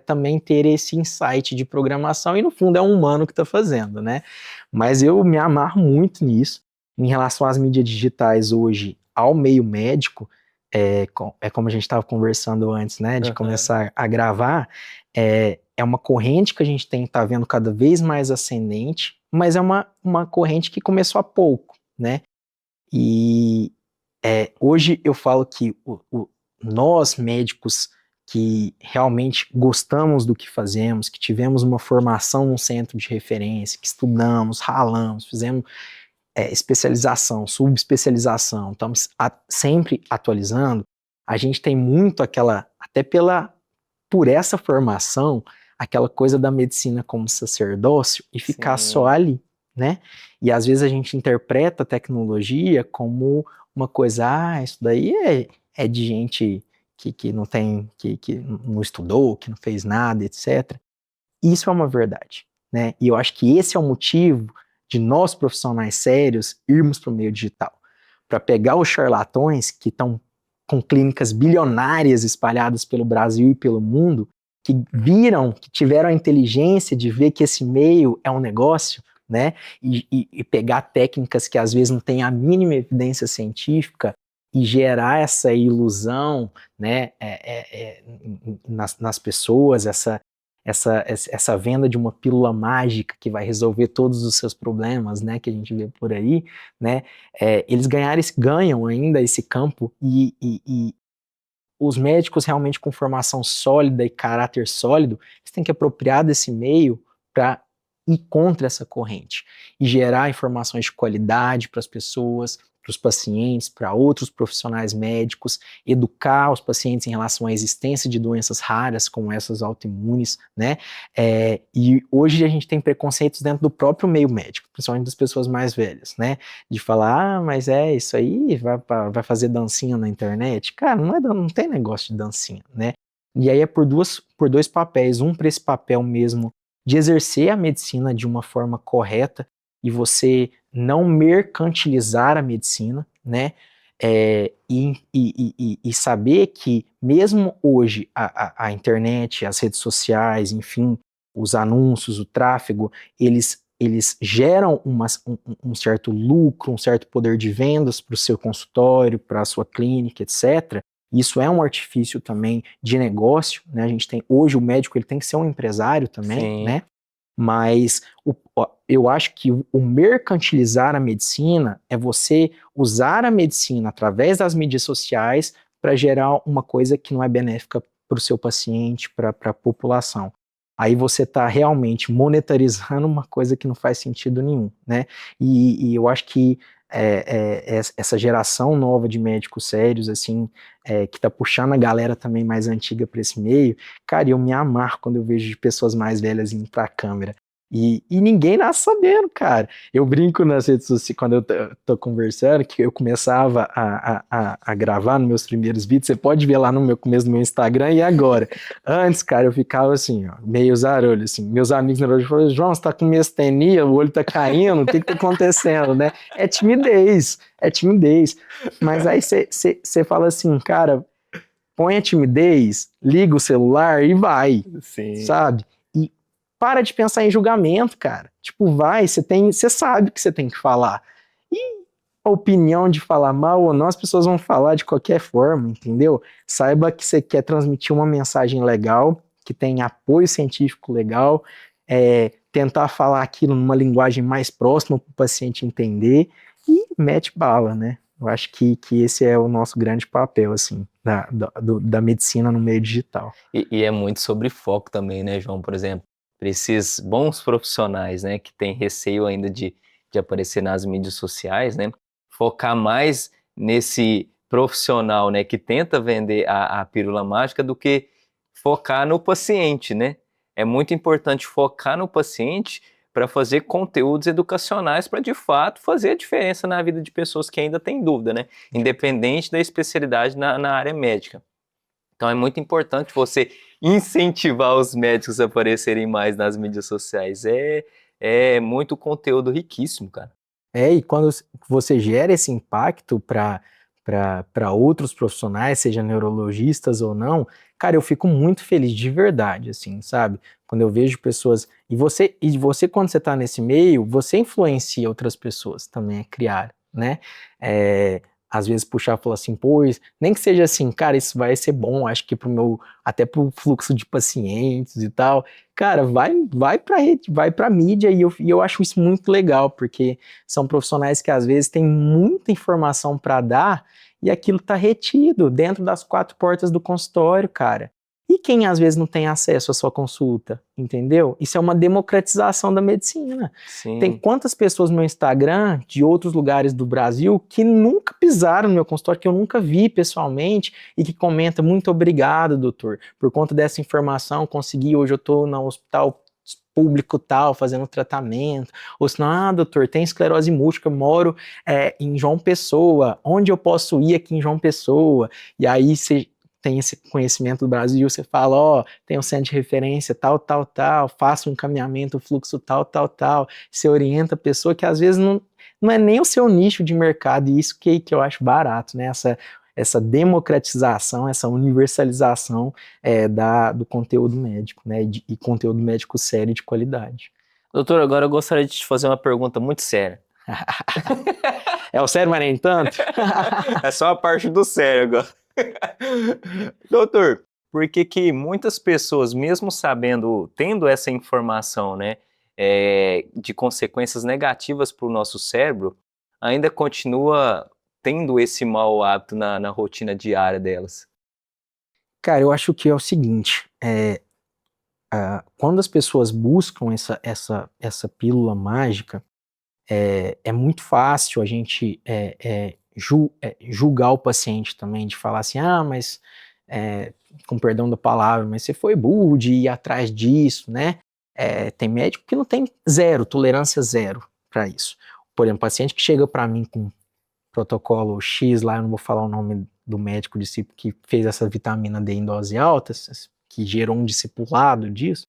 também ter esse insight de programação, e no fundo é um humano que está fazendo, né? Mas eu me amarro muito nisso. Em relação às mídias digitais hoje, ao meio médico, como a gente estava conversando antes, né, de começar a gravar, é uma corrente que a gente está vendo cada vez mais ascendente, mas é uma corrente que começou há pouco, né? E hoje eu falo que nós, médicos, que realmente gostamos do que fazemos, que tivemos uma formação num centro de referência, que estudamos, ralamos, fizemos especialização, subespecialização, estamos sempre atualizando, a gente tem muito até por essa formação, aquela coisa da medicina como sacerdócio e ficar só ali, né? E às vezes a gente interpreta a tecnologia como uma coisa, isso daí é de gente que não tem, que não estudou, que não fez nada, etc. Isso é uma verdade, né? E eu acho que esse é o motivo de nós, profissionais sérios, irmos para o meio digital. Para pegar os charlatões que estão com clínicas bilionárias espalhadas pelo Brasil e pelo mundo, que viram, que tiveram a inteligência de ver que esse meio é um negócio, né? E pegar técnicas que às vezes não têm a mínima evidência científica e gerar essa ilusão, né, nas pessoas, essa venda de uma pílula mágica que vai resolver todos os seus problemas, né, que a gente vê por aí, né, eles ganham ainda esse campo e os médicos realmente com formação sólida e caráter sólido, eles têm que apropriar desse meio para ir contra essa corrente e gerar informações de qualidade para as pessoas, para os pacientes, para outros profissionais médicos, educar os pacientes em relação à existência de doenças raras, como essas autoimunes, né? E hoje a gente tem preconceitos dentro do próprio meio médico, principalmente das pessoas mais velhas, né? De falar, mas isso aí vai fazer dancinha na internet. Cara, não tem negócio de dancinha, né? E aí é por dois papéis, um para esse papel mesmo de exercer a medicina de uma forma correta e você não mercantilizar a medicina, né? E saber que mesmo hoje a internet, as redes sociais, enfim, os anúncios, o tráfego, eles geram um certo lucro, um certo poder de vendas para o seu consultório, para a sua clínica, etc. Isso é um artifício também de negócio, né? A gente tem hoje o médico ele tem que ser um empresário também, Sim. né? Mas eu acho que o mercantilizar a medicina é você usar a medicina através das mídias sociais para gerar uma coisa que não é benéfica para o seu paciente, para a população. Aí você está realmente monetarizando uma coisa que não faz sentido nenhum, né? E eu acho que essa geração nova de médicos sérios, assim, que tá puxando a galera também mais antiga para esse meio, cara, eu me amarro quando eu vejo pessoas mais velhas indo pra câmera. E ninguém nasce sabendo, cara. Eu brinco nas redes sociais, quando eu tô conversando, que eu começava a gravar nos meus primeiros vídeos, você pode ver lá no meu começo do meu Instagram e agora. Antes, cara, eu ficava assim, ó, meio zarolho, assim. Meus amigos na hora falaram, João, você tá com miastenia, o olho tá caindo, o que tá acontecendo, né? É timidez. Mas aí você fala assim, cara, põe a timidez, liga o celular e vai, Sim. sabe? E para de pensar em julgamento, cara. Tipo, você sabe o que você tem que falar. E a opinião de falar mal ou não, as pessoas vão falar de qualquer forma, entendeu? Saiba que você quer transmitir uma mensagem legal, que tem apoio científico legal, tentar falar aquilo numa linguagem mais próxima para o paciente entender e mete bala, né? Eu acho que esse é o nosso grande papel, assim, da medicina no meio digital. E é muito sobre foco também, né, João? Por exemplo, para esses bons profissionais, né, que têm receio ainda de aparecer nas mídias sociais, né, focar mais nesse profissional, né, que tenta vender a pílula mágica do que focar no paciente, né? É muito importante focar no paciente para fazer conteúdos educacionais para de fato fazer a diferença na vida de pessoas que ainda têm dúvida, né? Independente da especialidade na área médica. Então é muito importante você incentivar os médicos a aparecerem mais nas mídias sociais. É muito conteúdo riquíssimo, cara. E quando você gera esse impacto para outros profissionais, seja neurologistas ou não, cara, eu fico muito feliz de verdade, assim, sabe? Quando eu vejo pessoas. E você quando você está nesse meio, você influencia outras pessoas também a criar, né? Às vezes puxar e falar assim, pois, nem que seja assim, cara, isso vai ser bom, acho que até pro fluxo de pacientes e tal. Cara, vai pra rede, vai pra mídia e eu acho isso muito legal, porque são profissionais que às vezes têm muita informação para dar e aquilo tá retido dentro das quatro portas do consultório, cara. E quem às vezes não tem acesso à sua consulta, entendeu? Isso é uma democratização da medicina. Sim. Tem quantas pessoas no meu Instagram, de outros lugares do Brasil, que nunca pisaram no meu consultório, que eu nunca vi pessoalmente, e que comenta, muito obrigado, doutor, por conta dessa informação, hoje eu tô no hospital público tal, fazendo tratamento, ou senão, doutor, tem esclerose múltipla, eu moro em João Pessoa, onde eu posso ir aqui em João Pessoa? E aí você tem esse conhecimento do Brasil, você fala, tem um centro de referência, tal, tal, tal, faça um encaminhamento, fluxo tal, tal, tal, você orienta a pessoa que às vezes não é nem o seu nicho de mercado, e isso que eu acho barato, né, essa democratização, essa universalização do conteúdo médico, né, e conteúdo médico sério e de qualidade. Doutor, agora eu gostaria de te fazer uma pergunta muito séria. É o sério, mas nem tanto? É só a parte do sério agora. Doutor, por que muitas pessoas, mesmo sabendo, tendo essa informação, né, de consequências negativas para o nosso cérebro, ainda continua tendo esse mau hábito na rotina diária delas? Cara, eu acho que é o seguinte, quando as pessoas buscam essa pílula mágica, é muito fácil a gente julgar o paciente também, de falar assim, mas, com perdão da palavra, mas você foi burro de ir atrás disso, né? Tem médico que não tem tolerância zero para isso. Por exemplo, paciente que chega para mim com protocolo X lá, eu não vou falar o nome do médico discípulo que fez essa vitamina D em dose alta, que gerou um discipulado disso,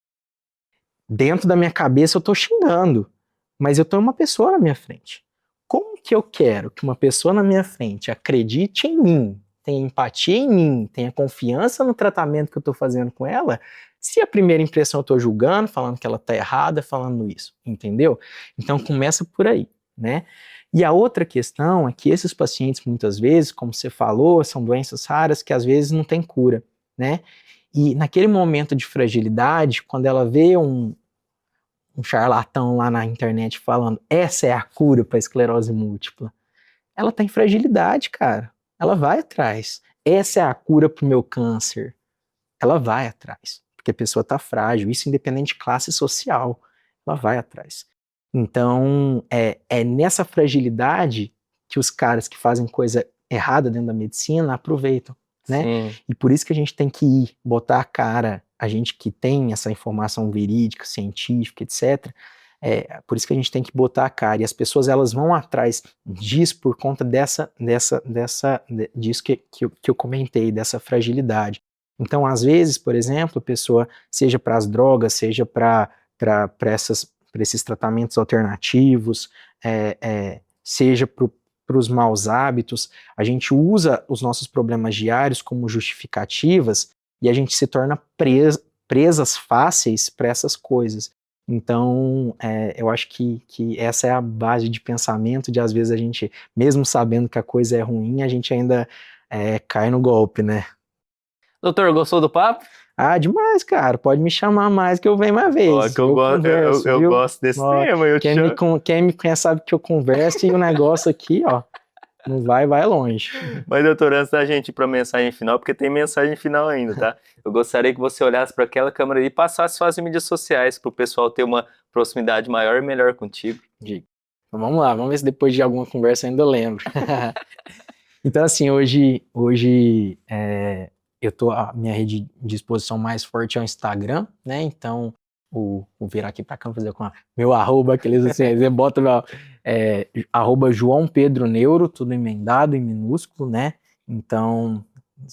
dentro da minha cabeça eu tô xingando, mas eu tenho uma pessoa na minha frente. Como que eu quero que uma pessoa na minha frente acredite em mim, tenha empatia em mim, tenha confiança no tratamento que eu tô fazendo com ela, se a primeira impressão eu tô julgando, falando que ela tá errada, falando isso, entendeu? Então começa por aí, né? E a outra questão é que esses pacientes, muitas vezes, como você falou, são doenças raras que às vezes não tem cura, né? E naquele momento de fragilidade, quando ela vê um charlatão lá na internet falando essa é a cura para esclerose múltipla, ela tá em fragilidade, cara. Ela vai atrás. Essa é a cura para o meu câncer. Ela vai atrás, porque a pessoa tá frágil, isso independente de classe social. Ela vai atrás. Então, é nessa fragilidade que os caras que fazem coisa errada dentro da medicina aproveitam, né? Sim. E por isso que a gente tem que ir, botar a cara, a gente que tem essa informação verídica, científica, etc., por isso que a gente tem que botar a cara, e as pessoas elas vão atrás disso por conta disso que eu comentei, dessa fragilidade. Então, às vezes, por exemplo, a pessoa, seja para as drogas, seja para esses tratamentos alternativos, seja para os maus hábitos, a gente usa os nossos problemas diários como justificativas e a gente se torna presas fáceis para essas coisas. Então, eu acho que essa é a base de pensamento de, às vezes, a gente, mesmo sabendo que a coisa é ruim, a gente ainda cai no golpe, né? Doutor, gostou do papo? Ah, demais, cara. Pode me chamar mais que eu venho uma vez. Ó, que eu gosto desse tema. Quem me conhece sabe que eu converso e o negócio aqui, ó, não vai longe. Mas, doutor, antes da gente ir para a mensagem final, porque tem mensagem final ainda, tá? Eu gostaria que você olhasse para aquela câmera e passasse suas mídias sociais para o pessoal ter uma proximidade maior e melhor contigo. Então, vamos lá, vamos ver se depois de alguma conversa eu ainda lembro. Então, assim, hoje a minha rede de exposição mais forte é o Instagram, né? Então, vou virar aqui para cá, fazer com meu arroba, aqueles assim, você bota meu arroba João Pedro Neuro, tudo emendado em minúsculo, né? Então,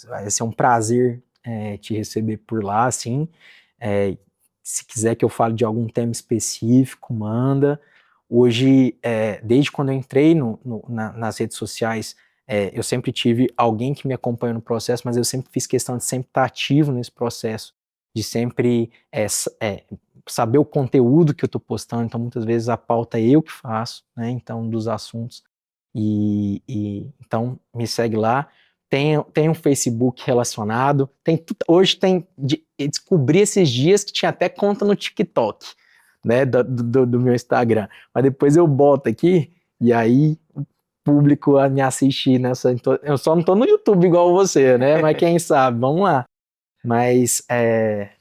vai ser um prazer te receber por lá, assim. Se quiser que eu fale de algum tema específico, manda. Hoje, desde quando eu entrei nas redes sociais, eu sempre tive alguém que me acompanha no processo, mas eu sempre fiz questão de sempre estar ativo nesse processo, de sempre saber o conteúdo que eu estou postando. Então, muitas vezes a pauta é eu que faço, né? Então, dos assuntos. Então, me segue lá. Tem um Facebook relacionado. Hoje descobri esses dias que tinha até conta no TikTok, né? Do meu Instagram. Mas depois eu boto aqui e aí público a me assistir nessa. Eu só não tô no YouTube igual você, né? Mas quem sabe, vamos lá. Mas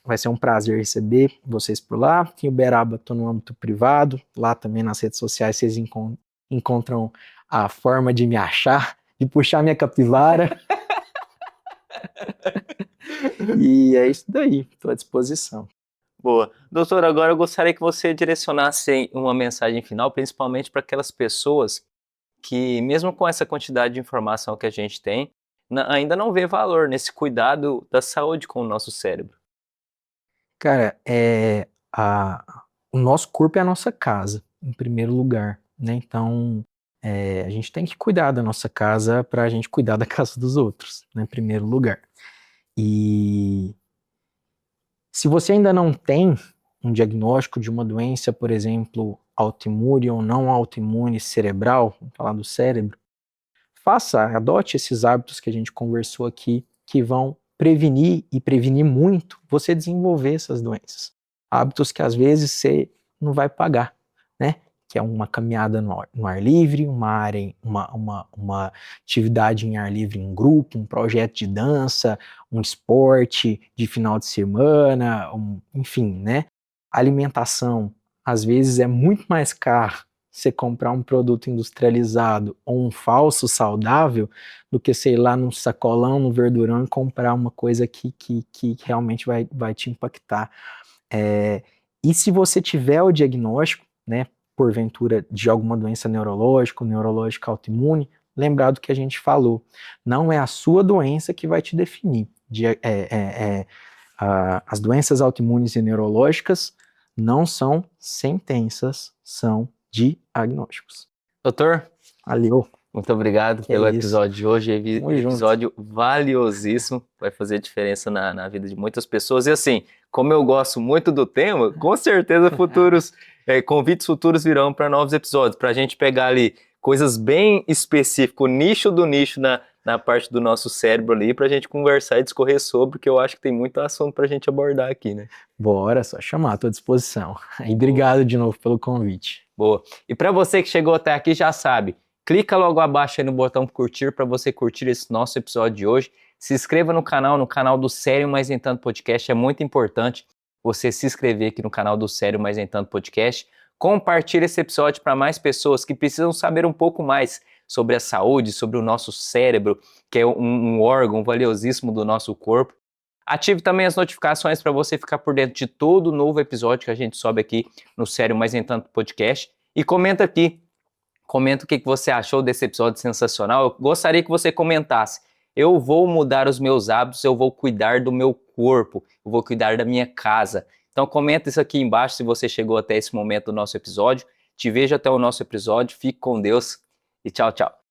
vai ser um prazer receber vocês por lá. Em Uberaba, tô no âmbito privado. Lá também nas redes sociais vocês encontram a forma de me achar, de puxar minha capivara. E é isso daí, tô à disposição. Boa. Doutor, agora eu gostaria que você direcionasse uma mensagem final, principalmente para aquelas pessoas que, mesmo com essa quantidade de informação que a gente tem, ainda não vê valor nesse cuidado da saúde com o nosso cérebro. Cara, o nosso corpo é a nossa casa, em primeiro lugar, né? Então, a gente tem que cuidar da nossa casa para a gente cuidar da casa dos outros, né? Em primeiro lugar. E se você ainda não tem um diagnóstico de uma doença, por exemplo, autoimune ou não autoimune cerebral, vamos falar do cérebro, adote esses hábitos que a gente conversou aqui, que vão prevenir e prevenir muito você desenvolver essas doenças. Hábitos que às vezes você não vai pagar, né? Que é uma caminhada no ar livre, uma atividade em ar livre em grupo, um projeto de dança, um esporte de final de semana, enfim, né? Alimentação, às vezes é muito mais caro você comprar um produto industrializado ou um falso saudável do que, sei lá, num sacolão, no verdurão e comprar uma coisa que realmente vai te impactar. E se você tiver o diagnóstico, né, porventura de alguma doença neurológica autoimune, lembrar do que a gente falou, não é a sua doença que vai te definir. As doenças autoimunes e neurológicas não são sentenças, são diagnósticos. Doutor, Valeu. muito obrigado pelo episódio de hoje, episódio valiosíssimo, vai fazer diferença na vida de muitas pessoas. E assim, como eu gosto muito do tema, com certeza convites futuros virão para novos episódios, para a gente pegar ali coisas bem específicas, o nicho do nicho na parte do nosso cérebro ali, para a gente conversar e discorrer sobre, que eu acho que tem muito assunto para a gente abordar aqui, né? Bora, só chamar, à tua disposição. E obrigado de novo pelo convite. Boa. E para você que chegou até aqui, já sabe, clica logo abaixo aí no botão curtir para você curtir esse nosso episódio de hoje. Se inscreva no canal do Sério Mais Nem Tanto Podcast. É muito importante você se inscrever aqui no canal do Sério Mais Nem Tanto Podcast. Compartilhe esse episódio para mais pessoas que precisam saber um pouco mais sobre a saúde, sobre o nosso cérebro, que é um órgão valiosíssimo do nosso corpo. Ative também as notificações para você ficar por dentro de todo novo episódio que a gente sobe aqui no Sério Mais Nem Tanto Podcast. E comenta aqui. Comenta o que você achou desse episódio sensacional. Eu gostaria que você comentasse. Eu vou mudar os meus hábitos, eu vou cuidar do meu corpo, eu vou cuidar da minha casa. Então comenta isso aqui embaixo se você chegou até esse momento do nosso episódio. Te vejo até o nosso episódio. Fique com Deus e tchau, tchau.